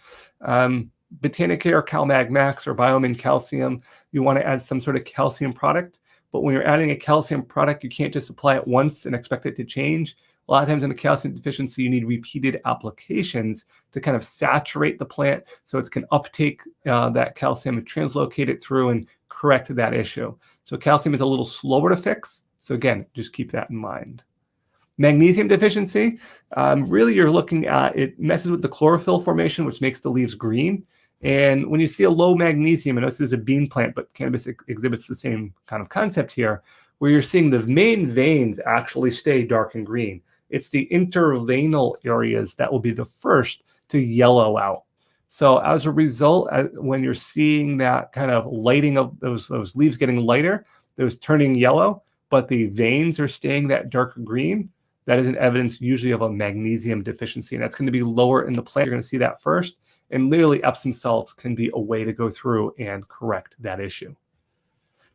Botanicare, CalMag Max, or Biomin Calcium, you want to add some sort of calcium product. But when you're adding a calcium product, you can't just apply it once and expect it to change. A lot of times in a calcium deficiency, you need repeated applications to kind of saturate the plant so it can uptake that calcium and translocate it through and correct that issue. So calcium is a little slower to fix. So again, just keep that in mind. Magnesium deficiency, really you're looking at, it messes with the chlorophyll formation, which makes the leaves green. And when you see a low magnesium, and this is a bean plant, but cannabis exhibits the same kind of concept here, where you're seeing the main veins actually stay dark and green. It's the interveinal areas that will be the first to yellow out. So as a result, when you're seeing that kind of lighting of those leaves getting lighter, those turning yellow, but the veins are staying that dark green, that is an evidence usually of a magnesium deficiency. And that's going to be lower in the plant. You're going to see that first. And literally Epsom salts can be a way to go through and correct that issue.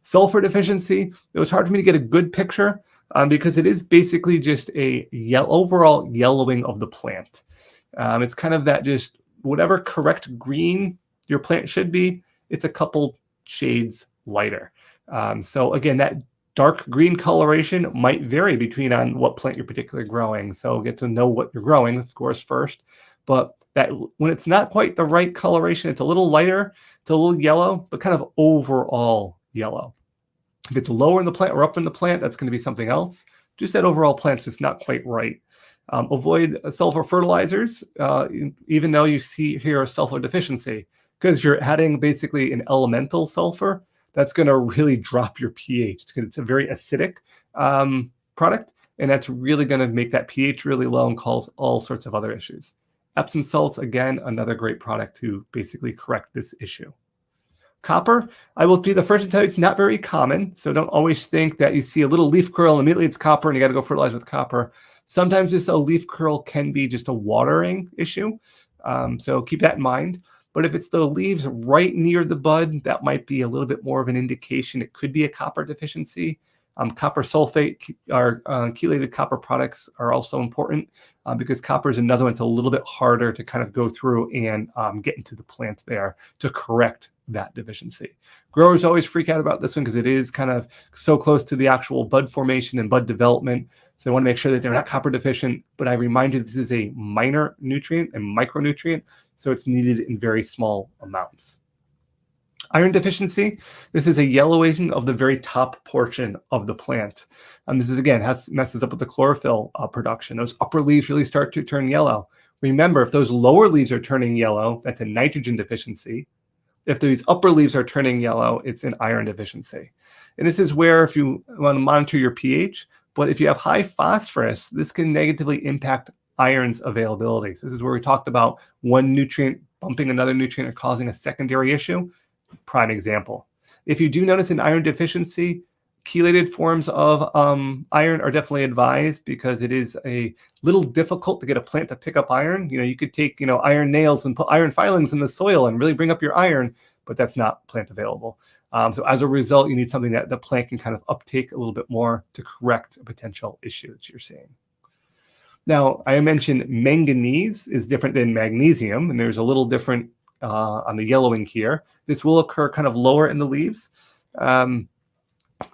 Sulfur deficiency, it was hard for me to get a good picture because it is basically just a overall yellowing of the plant. It's kind of that just whatever correct green your plant should be, it's a couple shades lighter. So again, that dark green coloration might vary between on what plant you're particularly growing. So get to know what you're growing, of course, first. But that when it's not quite the right coloration, it's a little lighter, it's a little yellow, but kind of overall yellow. If it's lower in the plant or up in the plant, that's going to be something else. Just that overall plant's just not quite right. Avoid sulfur fertilizers, even though you see here a sulfur deficiency, because you're adding basically an elemental sulfur that's going to really drop your pH. It's a very acidic product, and that's really going to make that pH really low and cause all sorts of other issues. Epsom salts, again, another great product to basically correct this issue. Copper, I will be the first to tell you it's not very common, so don't always think that you see a little leaf curl and immediately it's copper and you got to go fertilize with copper. Sometimes just a leaf curl can be just a watering issue, so keep that in mind. But if it's the leaves right near the bud, that might be a little bit more of an indication it could be a copper deficiency. Copper sulfate, our chelated copper products are also important because copper is another one that's a little bit harder to kind of go through and get into the plant there to correct that deficiency. Growers always freak out about this one because it is kind of so close to the actual bud formation and bud development. So they want to make sure that they're not copper deficient. But I remind you, this is a minor nutrient and micronutrient, so it's needed in very small amounts. Iron deficiency, this is a yellowing of the very top portion of the plant. This is, again, messes up with the chlorophyll production. Those upper leaves really start to turn yellow. Remember, if those lower leaves are turning yellow, that's a nitrogen deficiency. If these upper leaves are turning yellow, it's an iron deficiency. And this is where if you want to monitor your pH, but if you have high phosphorus, this can negatively impact iron's availability. So this is where we talked about one nutrient bumping another nutrient or causing a secondary issue. Prime example. If you do notice an iron deficiency, chelated forms of iron are definitely advised because it is a little difficult to get a plant to pick up iron. You could take, iron nails and put iron filings in the soil and really bring up your iron, but that's not plant available. So as a result, you need something that the plant can kind of uptake a little bit more to correct a potential issue that you're seeing. Now, I mentioned manganese is different than magnesium, and there's a little different on the yellowing here. This will occur kind of lower in the leaves.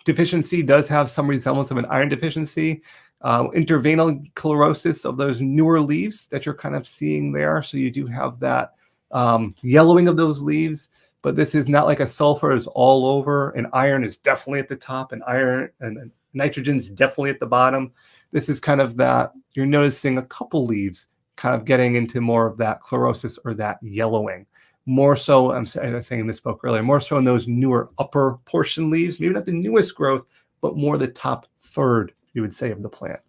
Deficiency does have some resemblance of an iron deficiency. Interveinal chlorosis of those newer leaves that you're kind of seeing there. So you do have that yellowing of those leaves, but this is not like a sulfur is all over, and iron is definitely at the top, and iron and nitrogen is definitely at the bottom. This is kind of that you're noticing a couple leaves kind of getting into more of that chlorosis or that yellowing. More so, I'm saying misspoke earlier, more so in those newer upper portion leaves, maybe not the newest growth, but more the top third, you would say, of the plant.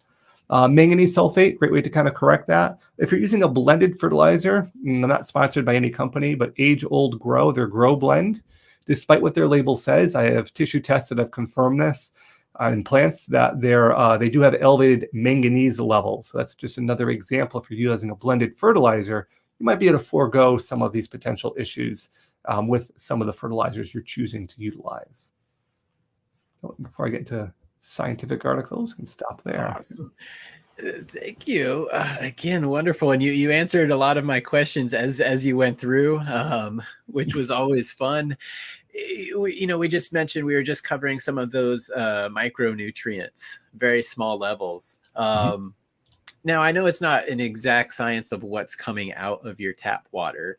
Manganese sulfate, great way to kind of correct that. If you're using a blended fertilizer, I'm not sponsored by any company, but Age Old Grow, their Grow Blend, despite what their label says, I have tissue tests that have confirmed this in plants that they do have elevated manganese levels. So that's just another example. If you're using a blended fertilizer, you might be able to forego some of these potential issues with some of the fertilizers you're choosing to utilize. So before I get into scientific articles, I can stop there.
Awesome. Thank you. Again, wonderful. And you answered a lot of my questions as you went through, which was always fun. We just mentioned we were just covering some of those micronutrients, very small levels. Now, I know it's not an exact science of what's coming out of your tap water.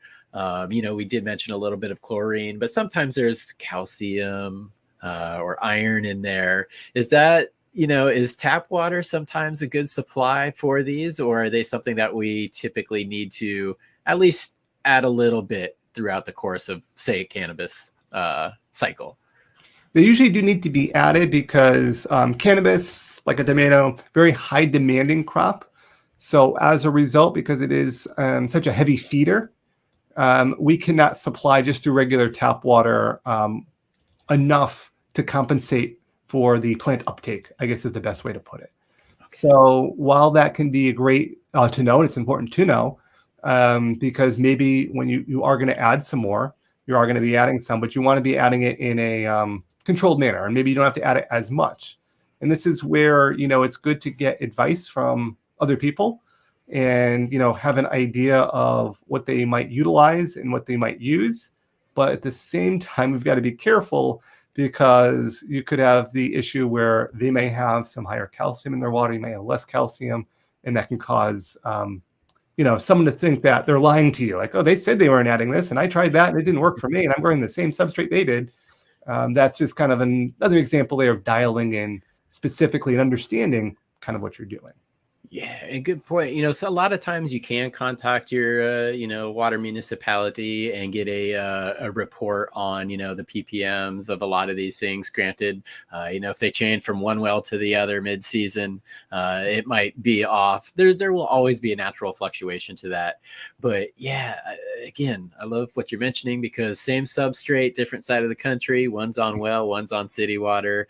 We did mention a little bit of chlorine, but sometimes there's calcium or iron in there. Is that, is tap water sometimes a good supply for these, or are they something that we typically need to at least add a little bit throughout the course of, say, a cannabis cycle?
They usually do need to be added because cannabis, like a tomato, very high demanding crop. So as a result, because it is such a heavy feeder, we cannot supply just through regular tap water enough to compensate for the plant uptake, I guess is the best way to put it. Okay. So while that can be a great to know, and it's important to know, because maybe when you are going to add some more, you are going to be adding some, but you want to be adding it in a controlled manner, and maybe you don't have to add it as much. And this is where, it's good to get advice from other people and, have an idea of what they might utilize and what they might use. But at the same time, we've got to be careful because you could have the issue where they may have some higher calcium in their water, you may have less calcium, and that can cause, someone to think that they're lying to you. Like, oh, they said they weren't adding this, and I tried that, and it didn't work for me, and I'm growing the same substrate they did. That's just kind of another example there of dialing in specifically and understanding kind of what you're doing.
Yeah, a good point. So a lot of times you can contact your, water municipality and get a report on, the ppms of a lot of these things. Granted, if they change from one well to the other mid-season, it might be off. There will always be a natural fluctuation to that. But yeah, again, I love what you're mentioning because same substrate, different side of the country, one's on well, one's on city water.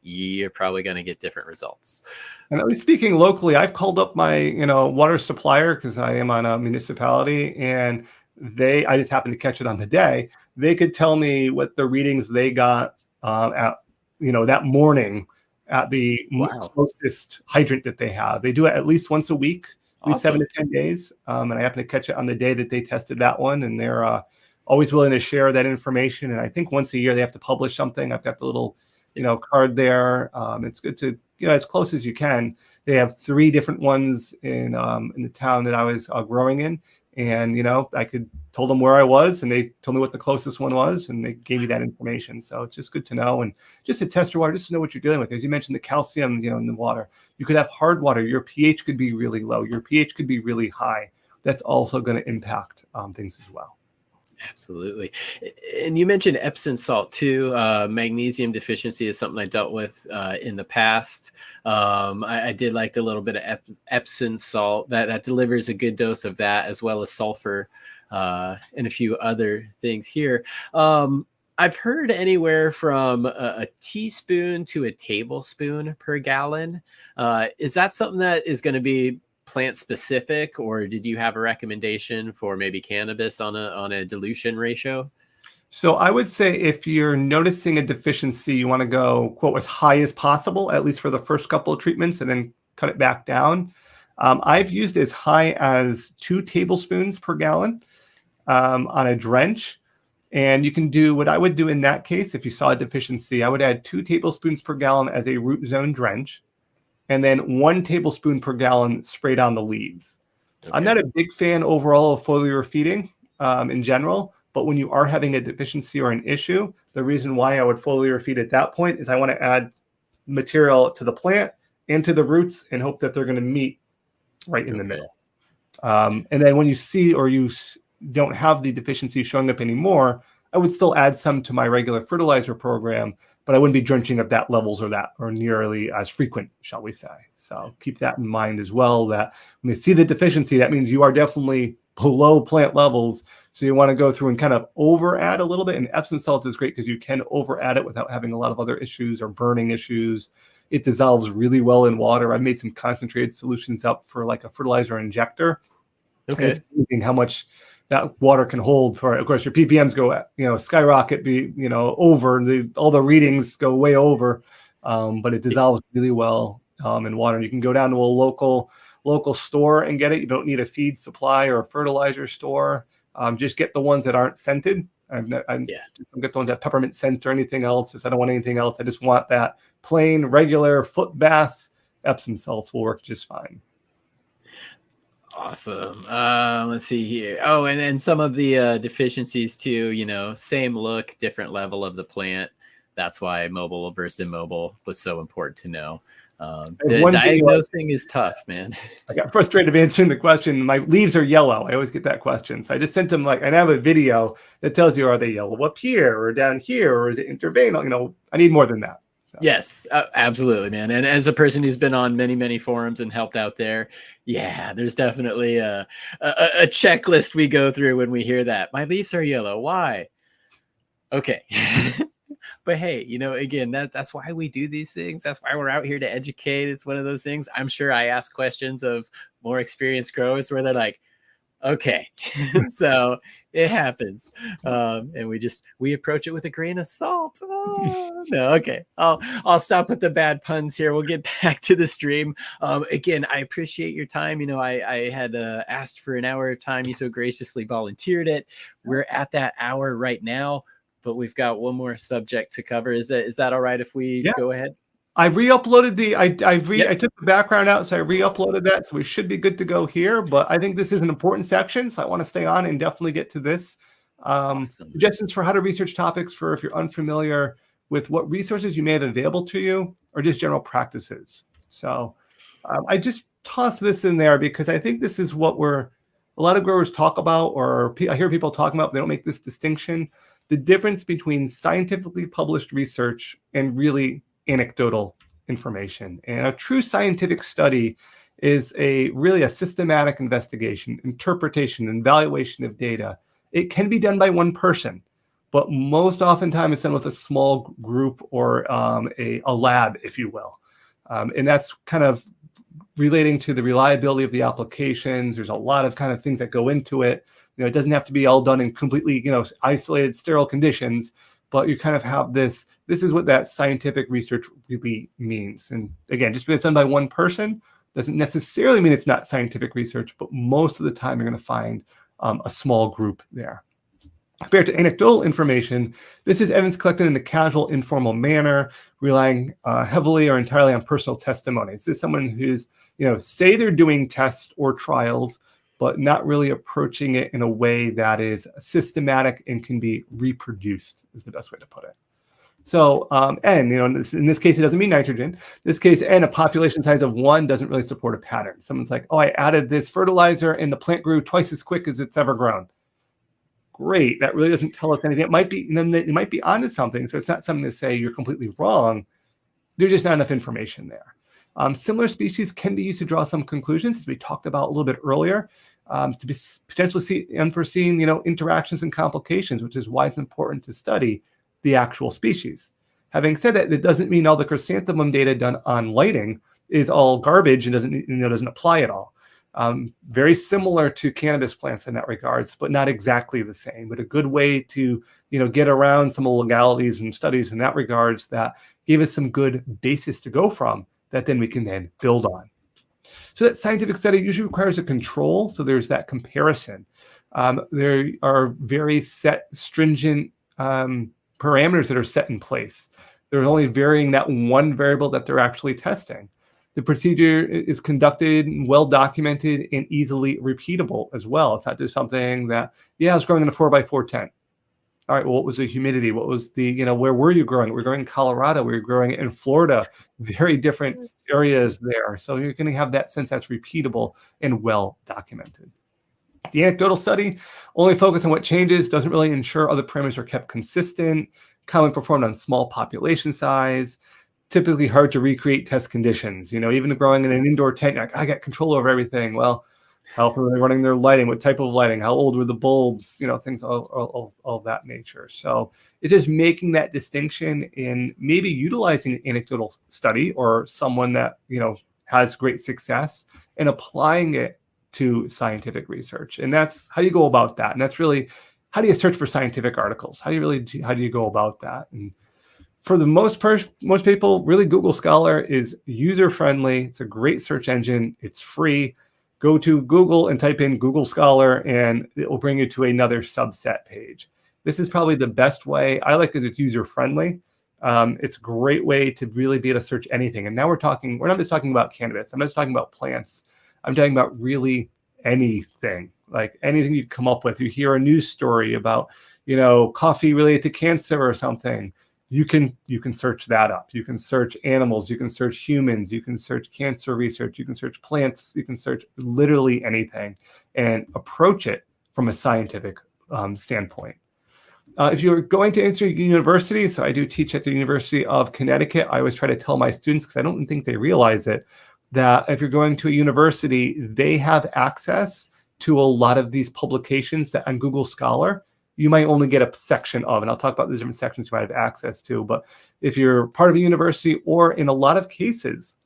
You're probably going to get different results.
And at least speaking locally, I've called up my, water supplier because I am on a municipality, and I just happened to catch it on the day. They could tell me what the readings they got at, that morning at the closest hydrant that they have. They do it at least once a week, at least 7 to 10 days. And I happened to catch it on the day that they tested that one, and they're always willing to share that information. And I think once a year they have to publish something. I've got the little card there. It's good to, as close as you can. They have 3 different ones in the town that I was growing in. And, I told them where I was, and they told me what the closest one was, and they gave me that information. So it's just good to know. And just to test your water, just to know what you're dealing with. As you mentioned, the calcium, in the water, you could have hard water. Your pH could be really low. Your pH could be really high. That's also going to impact things as well.
Absolutely. And you mentioned Epsom salt too. Magnesium deficiency is something I dealt with in the past. I did like the little bit of Epsom salt that delivers a good dose of that, as well as sulfur and a few other things here. I've heard anywhere from a teaspoon to a tablespoon per gallon. Is that something that is going to be plant specific, or did you have a recommendation for maybe cannabis on a dilution ratio?
So I would say if you're noticing a deficiency, you want to go, quote, as high as possible, at least for the first couple of treatments, and then cut it back down. I've used as high as 2 tablespoons per gallon on a drench. And you can do what I would do in that case. If you saw a deficiency, I would add 2 tablespoons per gallon as a root zone drench, and then 1 tablespoon per gallon sprayed on the leaves. Okay. I'm not a big fan overall of foliar feeding in general, but when you are having a deficiency or an issue, the reason why I would foliar feed at that point is I want to add material to the plant and to the roots and hope that they're going to meet right in the middle. And then when you see or you don't have the deficiency showing up anymore, I would still add some to my regular fertilizer program, but I wouldn't be drenching at that levels or nearly as frequent, shall we say. So keep that in mind as well, that when you see the deficiency, that means you are definitely below plant levels. So you want to go through and kind of over add a little bit. And Epsom salt is great because you can over add it without having a lot of other issues or burning issues. It dissolves really well in water. I've made some concentrated solutions up for like a fertilizer injector.
Okay.
It's amazing how much that water can hold for, of course, your ppms go, skyrocket, over all the readings go way over, but it dissolves really well in water. You can go down to a local store and get it. You don't need a feed supply or a fertilizer store. Just get the ones that aren't scented. I don't get the ones that peppermint scent or anything else. I don't want anything else. I just want that plain, regular foot bath. Epsom salts will work just fine.
Awesome. Let's see here. Oh, and then some of the deficiencies too, same look, different level of the plant. That's why mobile versus immobile was so important to know. Diagnosing is tough, man.
I got frustrated answering the question. My leaves are yellow. I always get that question. So I just sent them I have a video that tells you, are they yellow up here or down here, or is it interveinal? I need more than that. So.
Yes, absolutely, man. And as a person who's been on many, many forums and helped out there, there's definitely a checklist we go through when we hear that. My leaves are yellow. Why? Okay. But hey, again, that's why we do these things. That's why we're out here to educate. It's one of those things. I'm sure I ask questions of more experienced growers where they're like, okay, so it happens. And we approach it with a grain of salt. Oh, no, okay. I'll stop with the bad puns here. We'll get back to the stream. Again, I appreciate your time. I had asked for an hour of time. You so graciously volunteered it. We're at that hour right now, but we've got one more subject to cover. Is that all right if we go ahead?
I re-uploaded I took the background out, so I re-uploaded that, so we should be good to go here. But I think this is an important section, so I want to stay on and definitely get to this. Awesome. Suggestions for how to research topics for if you're unfamiliar with what resources you may have available to you, or just general practices. So I just tossed this in there because I think this is what a lot of growers talk about, or I hear people talking about. They don't make this distinction: the difference between scientifically published research and really anecdotal information. And a true scientific study is really a systematic investigation, interpretation, and evaluation of data. It can be done by one person, but most oftentimes it's done with a small group or a lab, if you will. And that's kind of relating to the reliability of the applications. There's a lot of kind of things that go into it. It doesn't have to be all done in completely, isolated, sterile conditions, but you kind of have this is what that scientific research really means. And again, just because it's done by one person doesn't necessarily mean it's not scientific research, but most of the time you're going to find a small group there. Compared to anecdotal information, this is evidence collected in a casual, informal manner, relying heavily or entirely on personal testimonies. This is someone who's, say they're doing tests or trials, but not really approaching it in a way that is systematic and can be reproduced, is the best way to put it. So, N, in this case, it doesn't mean nitrogen. In this case, N, a population size of 1 doesn't really support a pattern. Someone's like, oh, I added this fertilizer and the plant grew twice as quick as it's ever grown. Great. That really doesn't tell us anything. It might be onto something. So it's not something to say you're completely wrong. There's just not enough information there. Similar species can be used to draw some conclusions, as we talked about a little bit earlier, to be potentially see unforeseen, interactions and complications, which is why it's important to study the actual species. Having said that, that doesn't mean all the chrysanthemum data done on lighting is all garbage and doesn't apply at all. Very similar to cannabis plants in that regards, but not exactly the same. But a good way to get around some of the legalities and studies in that regards that gave us some good basis to go from, that then we can then build on. So that scientific study usually requires a control. So there's that comparison. There are very set, stringent parameters that are set in place. They're only varying that one variable that they're actually testing. The procedure is conducted, well documented, and easily repeatable as well. It's not just something that, I was growing in a 4x4 tent. All right, well, what was the humidity? What was the, where were you growing? We're growing in Colorado. We were growing in Florida. Very different areas there. So you're going to have that sense that's repeatable and well documented. The anecdotal study only focuses on what changes, doesn't really ensure other parameters are kept consistent, commonly performed on small population size, typically hard to recreate test conditions. Even growing in an indoor tent, like, I got control over everything. Well, how are they running their lighting? What type of lighting? How old were the bulbs? Things all that nature. So it's just making that distinction in maybe utilizing an anecdotal study or someone that, has great success and applying it to scientific research. And that's how you go about that. And that's really, how do you search for scientific articles? How do you go about that? And for the most people, really Google Scholar is user-friendly. It's a great search engine. It's free. Go to Google and type in Google Scholar, and it will bring you to another subset page. This is probably the best way. I like it. It's user-friendly. It's a great way to really be able to search anything. And now we're not just talking about cannabis. I'm not just talking about plants. I'm talking about really anything, like anything you come up with. You hear a news story about, coffee related to cancer or something. You can search that up. You can search animals. You can search humans. You can search cancer research. You can search plants. You can search literally anything and approach it from a scientific standpoint. If you're going to enter university, so I do teach at the University of Connecticut. I always try to tell my students, because I don't think they realize it, that if you're going to a university, they have access to a lot of these publications that on Google Scholar, you might only get a section of. And I'll talk about the different sections you might have access to. But if you're part of a university, or in a lot of cases,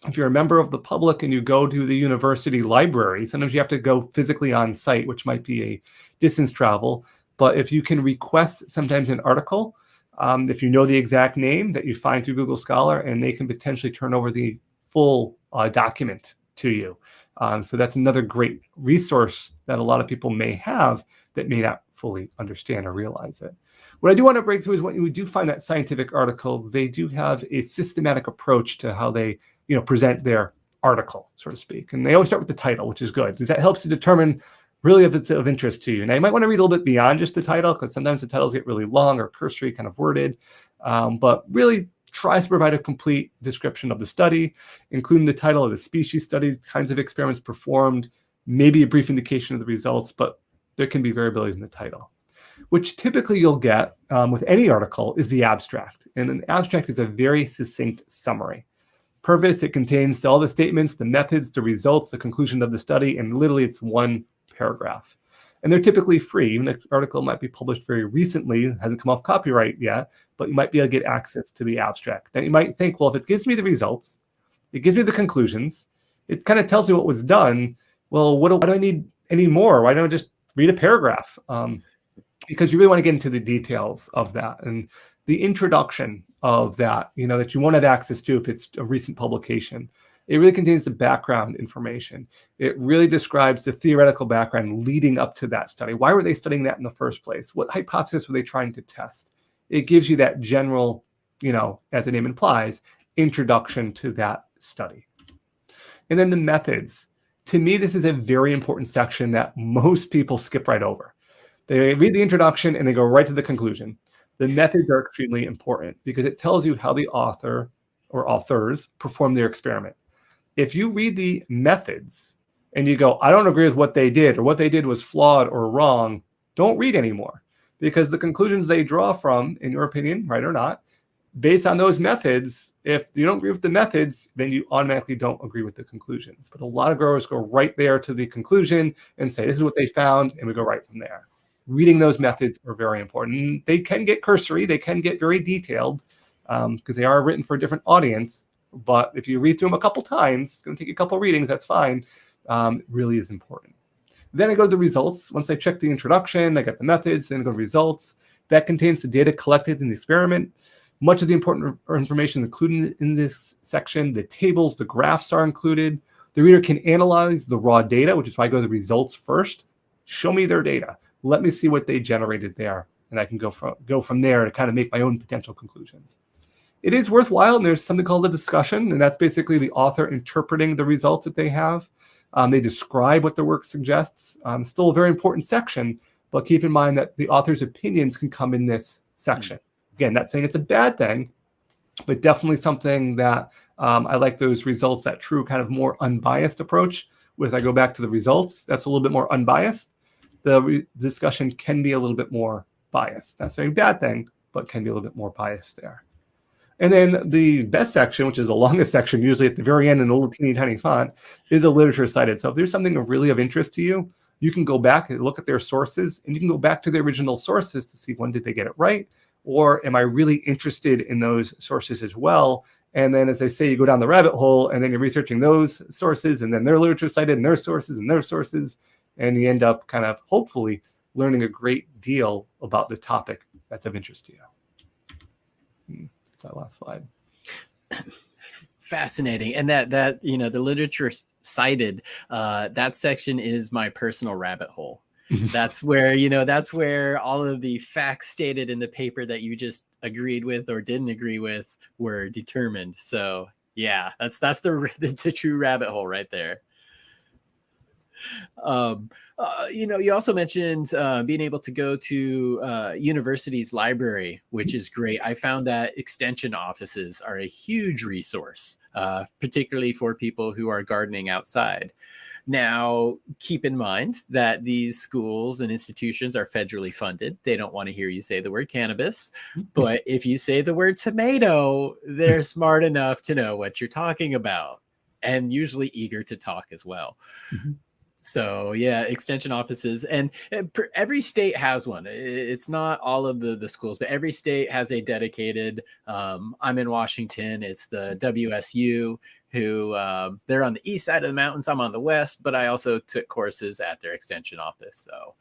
if you're a member of the public and you go to the university library, sometimes you have to go physically on site, which might be a distance travel. But if you can request sometimes an article, if you know the exact name that you find through Google Scholar, and they can potentially turn over the full document to you. So that's another great resource that a lot of people may have that may not fully understand or realize it. What I do want to break through is when we do find that scientific article, they do have a systematic approach to how they present their article, so to speak. And they always start with the title, which is good, because that helps you determine really if it's of interest to you. Now, you might want to read a little bit beyond just the title, because sometimes the titles get really long or cursory kind of worded, but really tries to provide a complete description of the study, including the title of the species studied, kinds of experiments performed, maybe a brief indication of the results, but there can be variability in the title. Which typically you'll get with any article is the abstract. And an abstract is a very succinct summary. Purpose, it contains all the statements, the methods, the results, the conclusion of the study, and literally it's one paragraph. And they're typically free. Even the article might be published very recently, hasn't come off copyright yet, but you might be able to get access to the abstract. Now you might think, well, if it gives me the results, it gives me the conclusions, it kind of tells me what was done. Well, why do I need any more? Why don't I just read a paragraph? Because you really want to get into the details of that and the introduction of that, that you won't have access to if it's a recent publication. It really contains the background information. It really describes the theoretical background leading up to that study. Why were they studying that in the first place? What hypothesis were they trying to test? It gives you that general, as the name implies, introduction to that study. And then the methods. To me, this is a very important section that most people skip right over. They read the introduction and they go right to the conclusion. The methods are extremely important because it tells you how the author or authors performed their experiment. If you read the methods and you go, I don't agree with what they did, or what they did was flawed or wrong, don't read anymore, because the conclusions they draw from, in your opinion, right or not, based on those methods, if you don't agree with the methods, then you automatically don't agree with the conclusions. But a lot of growers go right there to the conclusion and say, this is what they found, and we go right from there. Reading those methods are very important. They can get cursory, they can get very detailed, because they are written for a different audience. But if you read through them a couple times, it's going to take you a couple readings, that's fine. Really is important. Then I go to the results. Once I check the introduction, I get the methods, then I go to results. That contains the data collected in the experiment. Much of the important information included in this section. The tables, the graphs are included. The reader can analyze the raw data, which is why I go to the results first. Show me their data. Let me see what they generated there. And I can go from there to kind of make my own potential conclusions. It is worthwhile, and there's something called a discussion, and that's basically the author interpreting the results that they have. They describe what their work suggests. Still a very important section, but keep in mind that the author's opinions can come in this section. Again, not saying it's a bad thing, but definitely something that I like those results, that true kind of more unbiased approach, if I go back to the results, that's a little bit more unbiased. The discussion can be a little bit more biased. That's a very bad thing, but can be a little bit more biased there. And then the best section, which is the longest section, usually at the very end in a little teeny tiny font, is the literature cited. So if there's something really of interest to you, you can go back and look at their sources, and you can go back to the original sources to see when did they get it right, or am I really interested in those sources as well? And then, as they say, you go down the rabbit hole, and then you're researching those sources, and then their literature cited, and their sources, and you end up kind of hopefully learning a great deal about the topic that's of interest to you. That's our last slide.
Fascinating. And that the literature cited, that section is my personal rabbit hole. That's where all of the facts stated in the paper that you just agreed with or didn't agree with were determined. So yeah, that's the true rabbit hole right there. You also mentioned being able to go to university's library, which is great. I found that extension offices are a huge resource, particularly for people who are gardening outside. Now, keep in mind that these schools and institutions are federally funded. They don't want to hear you say the word cannabis. But if you say the word tomato, they're smart enough to know what you're talking about, and usually eager to talk as well. Mm-hmm. So yeah, extension offices, and every state has one. It's not all of the schools, but every state has a dedicated, I'm in Washington, it's the WSU, who they're on the east side of the mountains. I'm on the west, but I also took courses at their extension office. So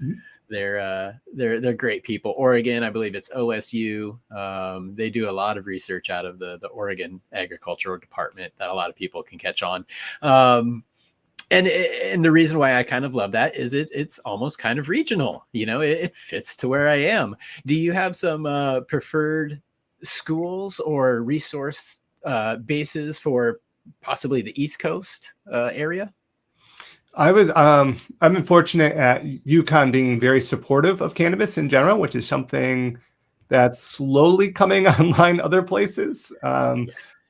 they're great people. Oregon, I believe it's OSU. They do a lot of research out of the Oregon Agricultural Department that a lot of people can catch on. And the reason why I kind of love that is it's almost kind of regional. It fits to where I am. Do you have some preferred schools or resource bases for possibly the East Coast area?
I've been fortunate at UConn being very supportive of cannabis in general, which is something that's slowly coming online other places.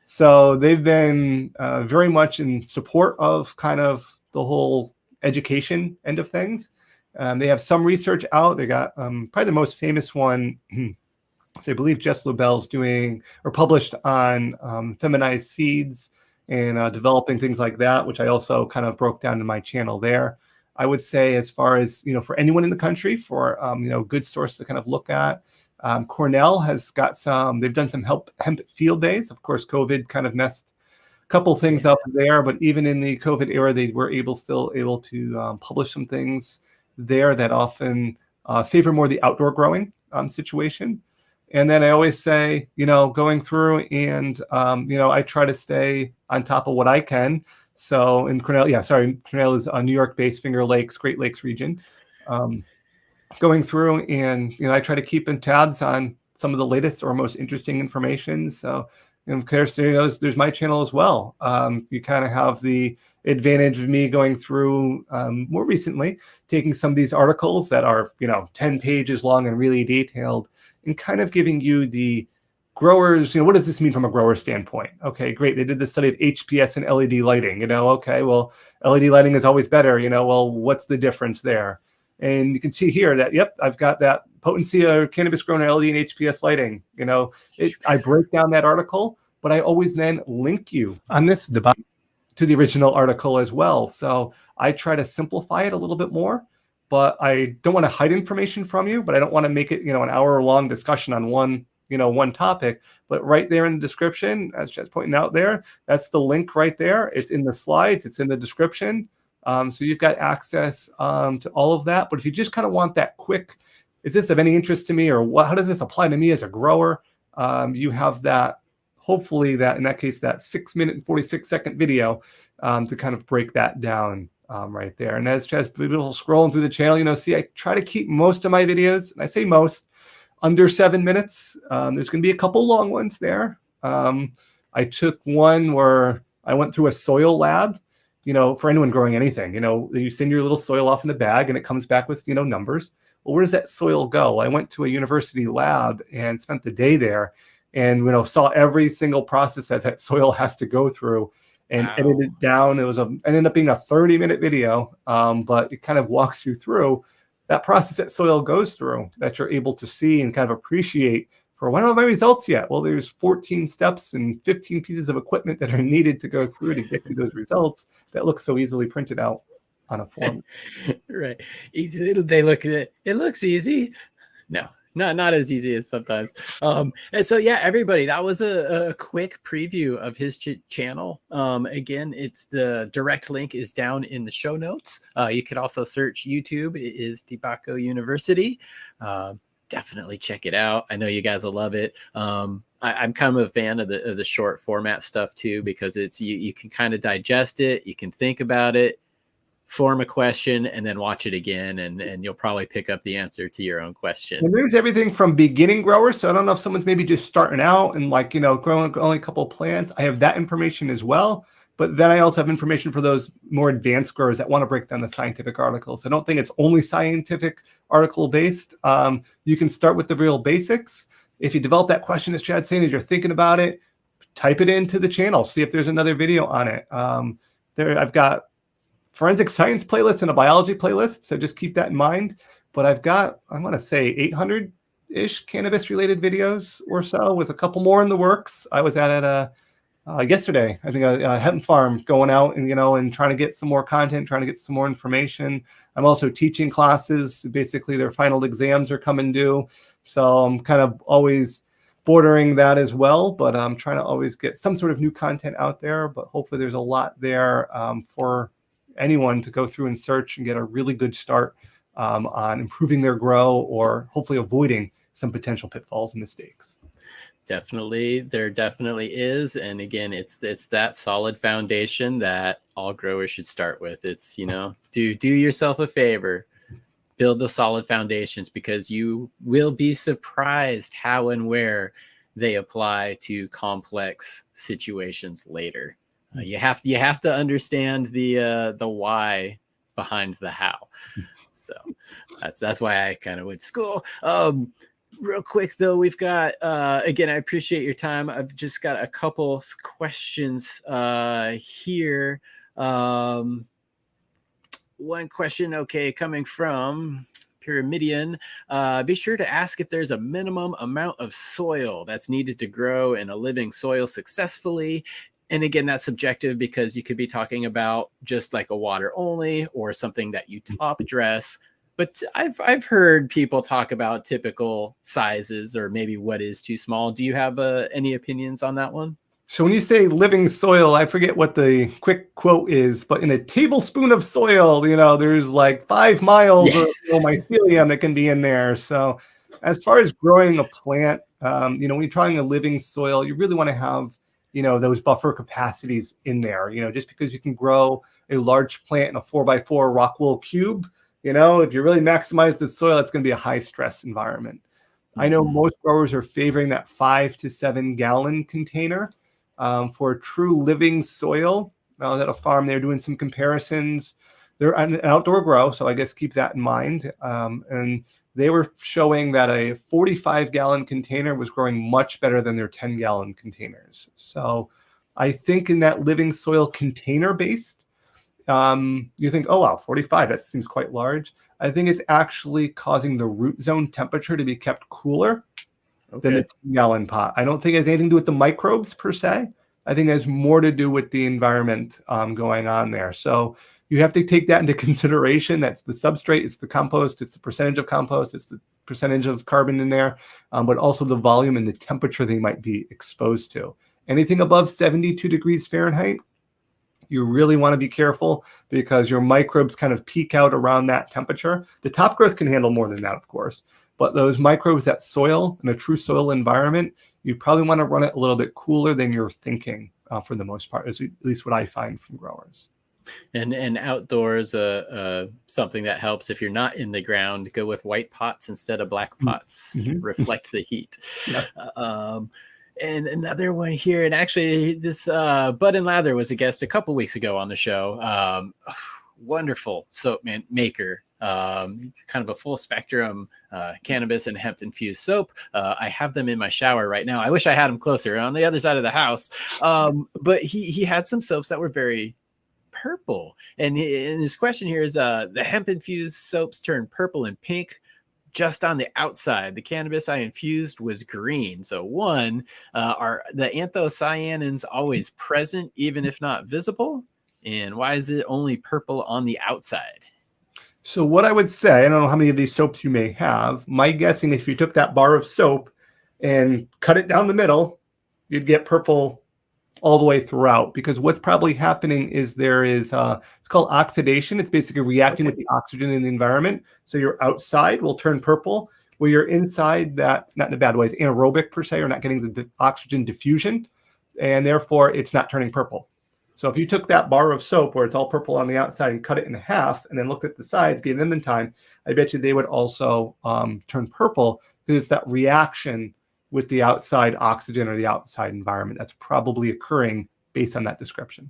So they've been very much in support of kind of the whole education end of things. They have some research out. They got probably the most famous one, I believe Jess Lubell's doing or published on feminized seeds and developing things like that, which I also kind of broke down in my channel there. I would say as far as, for anyone in the country for, good source to kind of look at, Cornell has got they've done some hemp field days. Of course, COVID kind of messed a couple things up there, but even in the COVID era, they were still able to publish some things there that often favor more the outdoor growing situation. And then I always say, going through and, I try to stay on top of what I can. So in Cornell, Cornell is a New York-based Finger Lakes, Great Lakes region. Going through and, I try to keep in tabs on some of the latest or most interesting information. So, of course, there's my channel as well. You kind of have the advantage of me going through more recently, taking some of these articles that are, 10 pages long and really detailed and kind of giving you the growers, what does this mean from a grower standpoint? Okay, great. They did the study of HPS and LED lighting, okay, well, LED lighting is always better, well, what's the difference there? And you can see here that, yep, I've got that potency of cannabis grown LED and HPS lighting. I break down that article, but I always then link you on this debate to the original article as well. So I try to simplify it a little bit more, but I don't want to hide information from you, but I don't want to make it, an hour-long discussion on one topic. But right there in the description, as Chad's pointing out there, that's the link right there. It's in the slides. It's in the description. So you've got access to all of that. But if you just kind of want that quick, is this of any interest to me, or how does this apply to me as a grower? You have that, hopefully that in that case, that 6-minute and 46-second video to kind of break that down right there. And as people scrolling through the channel, see, I try to keep most of my videos, and I say most, under 7 minutes. There's going to be a couple long ones there. I took one where I went through a soil lab. For anyone growing anything, you send your little soil off in a bag and it comes back with, numbers. Well, where does that soil go? I went to a university lab and spent the day there and, saw every single process that soil has to go through. and
Wow.
edited it down. It ended up being a 30-minute video, but it kind of walks you through that process that soil goes through that you're able to see and kind of appreciate. For why don't I have my results yet? Well, there's 14 steps and 15 pieces of equipment that are needed to go through to get you those results that look so easily printed out on a form.
Right. Easy. They look at it. It looks easy. No, not as easy as sometimes. And so, yeah, everybody, that was a quick preview of his channel. Again, it's the direct link is down in the show notes. You could also search YouTube. It is DeBacco University. Definitely check it out. I know you guys will love it. I'm kind of a fan of the short format stuff too, because it's you can kind of digest it. You can think about it, form a question, and then watch it again, and you'll probably pick up the answer to your own question.
And there's everything from beginning growers. So I don't know if someone's maybe just starting out and growing only a couple of plants. I have that information as well. But then I also have information for those more advanced growers that want to break down the scientific articles. I don't think it's only scientific article based. You can start with the real basics. If you develop that question, as Chad's saying, as you're thinking about it, type it into the channel. See if there's another video on it. I've got forensic science playlist and a biology playlist. So just keep that in mind. But I've got, I want to say 800-ish cannabis related videos or so, with a couple more in the works. I was at yesterday, I think a hemp farm, going out and trying to get some more content, trying to get some more information. I'm also teaching classes. Basically, their final exams are coming due. So I'm kind of always bordering that as well, but I'm trying to always get some sort of new content out there. But hopefully there's a lot there for anyone to go through and search and get a really good start on improving their grow, or hopefully avoiding some potential pitfalls and mistakes.
Definitely, there definitely is. And again, it's that solid foundation that all growers should start with. It's, do yourself a favor, build the solid foundations, because you will be surprised how and where they apply to complex situations later. You have to understand the why behind the how. So that's why I kind of went to school. Real quick though, we've got again, I appreciate your time. I've just got a couple questions here. One question, coming from Pyramidian. Be sure to ask if there's a minimum amount of soil that's needed to grow in a living soil successfully. And again, that's subjective, because you could be talking about just like a water only, or something that you top dress. But I've heard people talk about typical sizes, or maybe what is too small. Do you have any opinions on that one?
So when you say living soil, I forget what the quick quote is, but in a tablespoon of soil, there's like 5 miles of mycelium that can be in there. So as far as growing a plant, when you're trying a living soil, you really want to have, those buffer capacities in there. Just because you can grow a large plant in a 4x4 rock wool cube, if you really maximize the soil, it's going to be a high stress environment. I know most growers are favoring that 5 to 7 gallon container for true living soil. At a farm, they're doing some comparisons. They're an outdoor grow, so I guess keep that in mind. And they were showing that a 45-gallon container was growing much better than their 10-gallon containers. So I think in that living soil container based, you think, oh, wow, 45, that seems quite large. I think it's actually causing the root zone temperature to be kept cooler than the 10-gallon pot. I don't think it has anything to do with the microbes per se. I think it has more to do with the environment going on there. So you have to take that into consideration. That's the substrate, it's the compost, it's the percentage of compost, it's the percentage of carbon in there, but also the volume and the temperature they might be exposed to. Anything above 72 degrees Fahrenheit, you really want to be careful, because your microbes kind of peak out around that temperature. The top growth can handle more than that, of course, but those microbes, that soil, in a true soil environment, you probably want to run it a little bit cooler than you're thinking for the most part, at least what I find from growers.
And outdoors, something that helps if you're not in the ground, go with white pots instead of black pots. Reflect the heat. And another one here, and actually this Bud and Lather was a guest a couple weeks ago on the show. Wonderful soap maker. kind of a full spectrum cannabis and hemp infused soap. I have them in my shower right now. I wish I had them closer on the other side of the house. But he had some soaps that were very purple. And his question here is the hemp infused soaps turn purple and pink just on the outside. The cannabis I infused was green. So one, are the anthocyanins always present, even if not visible? And why is it only purple on the outside?
So what I would say, I don't know how many of these soaps you may have. My guessing, if you took that bar of soap and cut it down the middle, you'd get purple all the way throughout, because what's probably happening is there is it's called oxidation. It's basically reacting with the oxygen in the environment. So your outside will turn purple, where you're inside, that, not in a bad way, is anaerobic per se, or not getting the oxygen diffusion, and therefore it's not turning purple. So if you took that bar of soap where it's all purple on the outside and cut it in half and then looked at the sides, gave them in time, I bet you they would also turn purple, because it's that reaction with the outside oxygen or the outside environment that's probably occurring based on that description.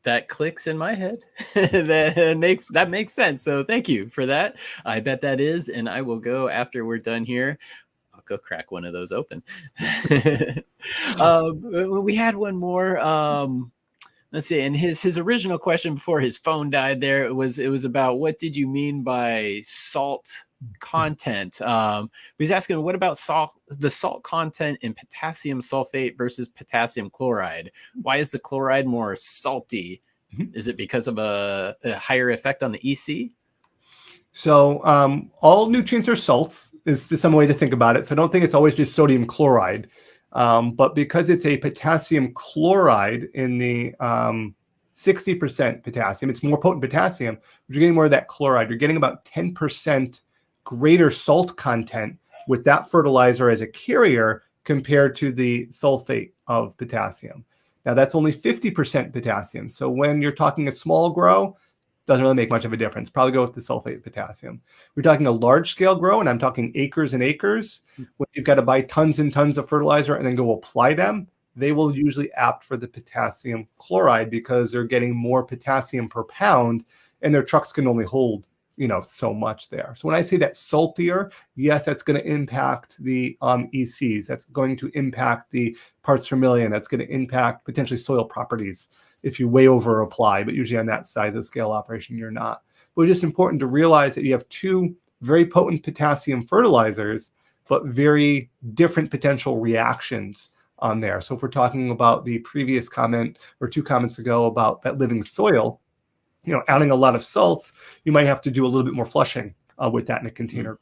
That clicks in my head. that makes sense. So thank you for that. I bet that is, and I will go after we're done here. I'll go crack one of those open. We had one more. Let's see. And his original question before his phone died there, it was about, what did you mean by salt content? He's asking, what about the salt content in potassium sulfate versus potassium chloride? Why is the chloride more salty? Is it because of a higher effect on the EC?
So all nutrients are salts, is some way to think about it. So I don't think it's always just sodium chloride. But because it's a potassium chloride in the 60% potassium, it's more potent potassium, you're getting more of that chloride. You're getting about 10% greater salt content with that fertilizer as a carrier compared to the sulfate of potassium. Now that's only 50% potassium. So when you're talking a small grow, doesn't really make much of a difference. Probably go with the sulfate of potassium. We're talking a large scale grow, and I'm talking acres and acres. When you've got to buy tons and tons of fertilizer and then go apply them, they will usually opt for the potassium chloride, because they're getting more potassium per pound, and their trucks can only hold, so much there. So when I say that saltier, yes, that's going to impact the ECs. That's going to impact the parts per million. That's going to impact potentially soil properties if you way over apply, but usually on that size of scale operation, you're not. But it's just important to realize that you have two very potent potassium fertilizers, but very different potential reactions on there. So if we're talking about the previous comment or two comments ago about that living soil, adding a lot of salts, you might have to do a little bit more flushing with that in a container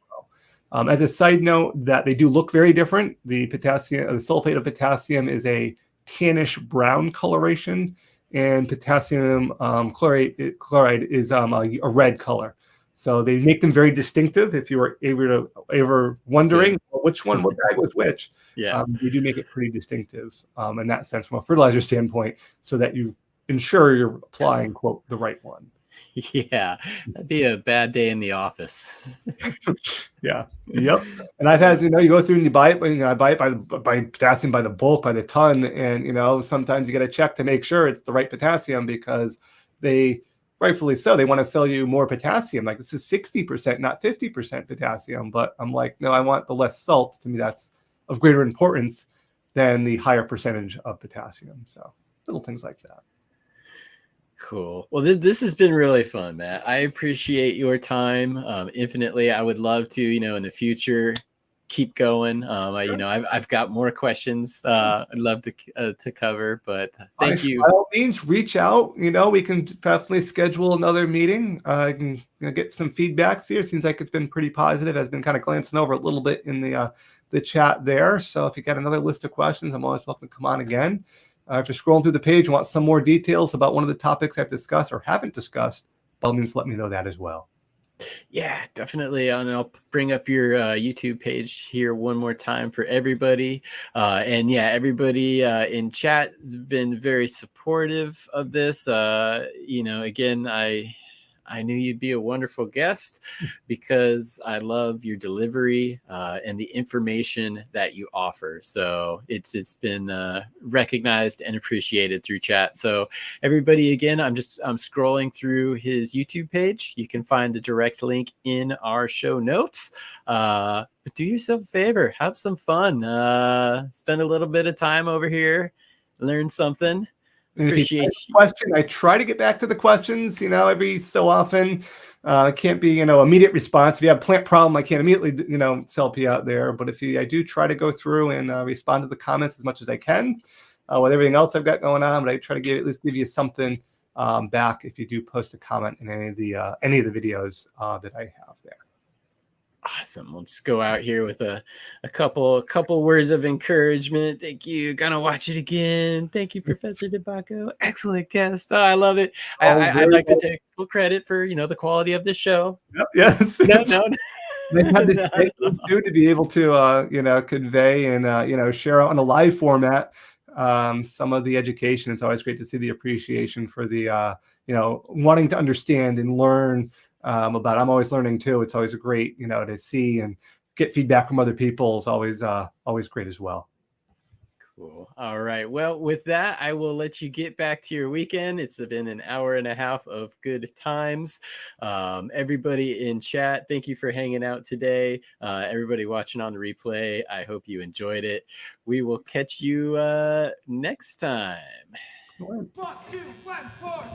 grow. As a side note, that they do look very different. The sulfate of potassium is a tannish brown coloration, and potassium chloride is a red color. So they make them very distinctive. If you were ever wondering what bag was which, they do make it pretty distinctive in that sense from a fertilizer standpoint, so that you ensure you're applying, quote, the right one.
Yeah, that'd be a bad day in the office.
Yeah. Yep. And I've had, you go through and you buy it, I buy it by potassium by the bulk, by the ton. And, sometimes you get a check to make sure it's the right potassium, because they, rightfully so, they want to sell you more potassium. Like, this is 60%, not 50% potassium. But I'm like, no, I want the less salt. To me, that's of greater importance than the higher percentage of potassium. So little things like that.
Cool. Well, this has been really fun, Matt. I appreciate your time infinitely. I would love to, in the future, keep going. I've got more questions I'd love to cover, but thank you.
By all means, reach out. We can definitely schedule another meeting. I can get some feedbacks here. Seems like it's been pretty positive. I've been kind of glancing over a little bit in the chat there. So if you got another list of questions, I'm always welcome to come on again. If you're scrolling through the page and want some more details about one of the topics I've discussed or haven't discussed, by all means, let me know that as well.
Yeah, definitely. And I'll bring up your YouTube page here one more time for everybody. And yeah, everybody in chat has been very supportive of this. Again, I knew you'd be a wonderful guest because I love your delivery and the information that you offer. So it's been recognized and appreciated through chat. So everybody, again, I'm scrolling through his YouTube page. You can find the direct link in our show notes. But do yourself a favor, have some fun, spend a little bit of time over here, learn something.
And
Appreciate
if you have a question, I try to get back to the questions, every so often. Can't be, immediate response. If you have a plant problem, I can't immediately, help you out there. But I do try to go through and respond to the comments as much as I can with everything else I've got going on. But I try to at least give you something back if you do post a comment in any of the videos that I have there.
Awesome. We'll just go out here with a couple words of encouragement. Thank you. Gonna watch it again. Thank you, Professor DeBacco. Excellent guest. Oh, I love it. I'd like to take full credit for the quality of this show.
Yep, yes.
No.
They have this too, to be able to convey and share on a live format some of the education. It's always great to see the appreciation for the wanting to understand and learn about. I'm always learning too. It's always great to see and get feedback from other people is always great as well.
Cool. All right. Well, with that, I will let you get back to your weekend. It's been an hour and a half of good times. Everybody in chat, thank you for hanging out today. Everybody watching on the replay, I hope you enjoyed it. We will catch you next time.
Fuck you, Westport!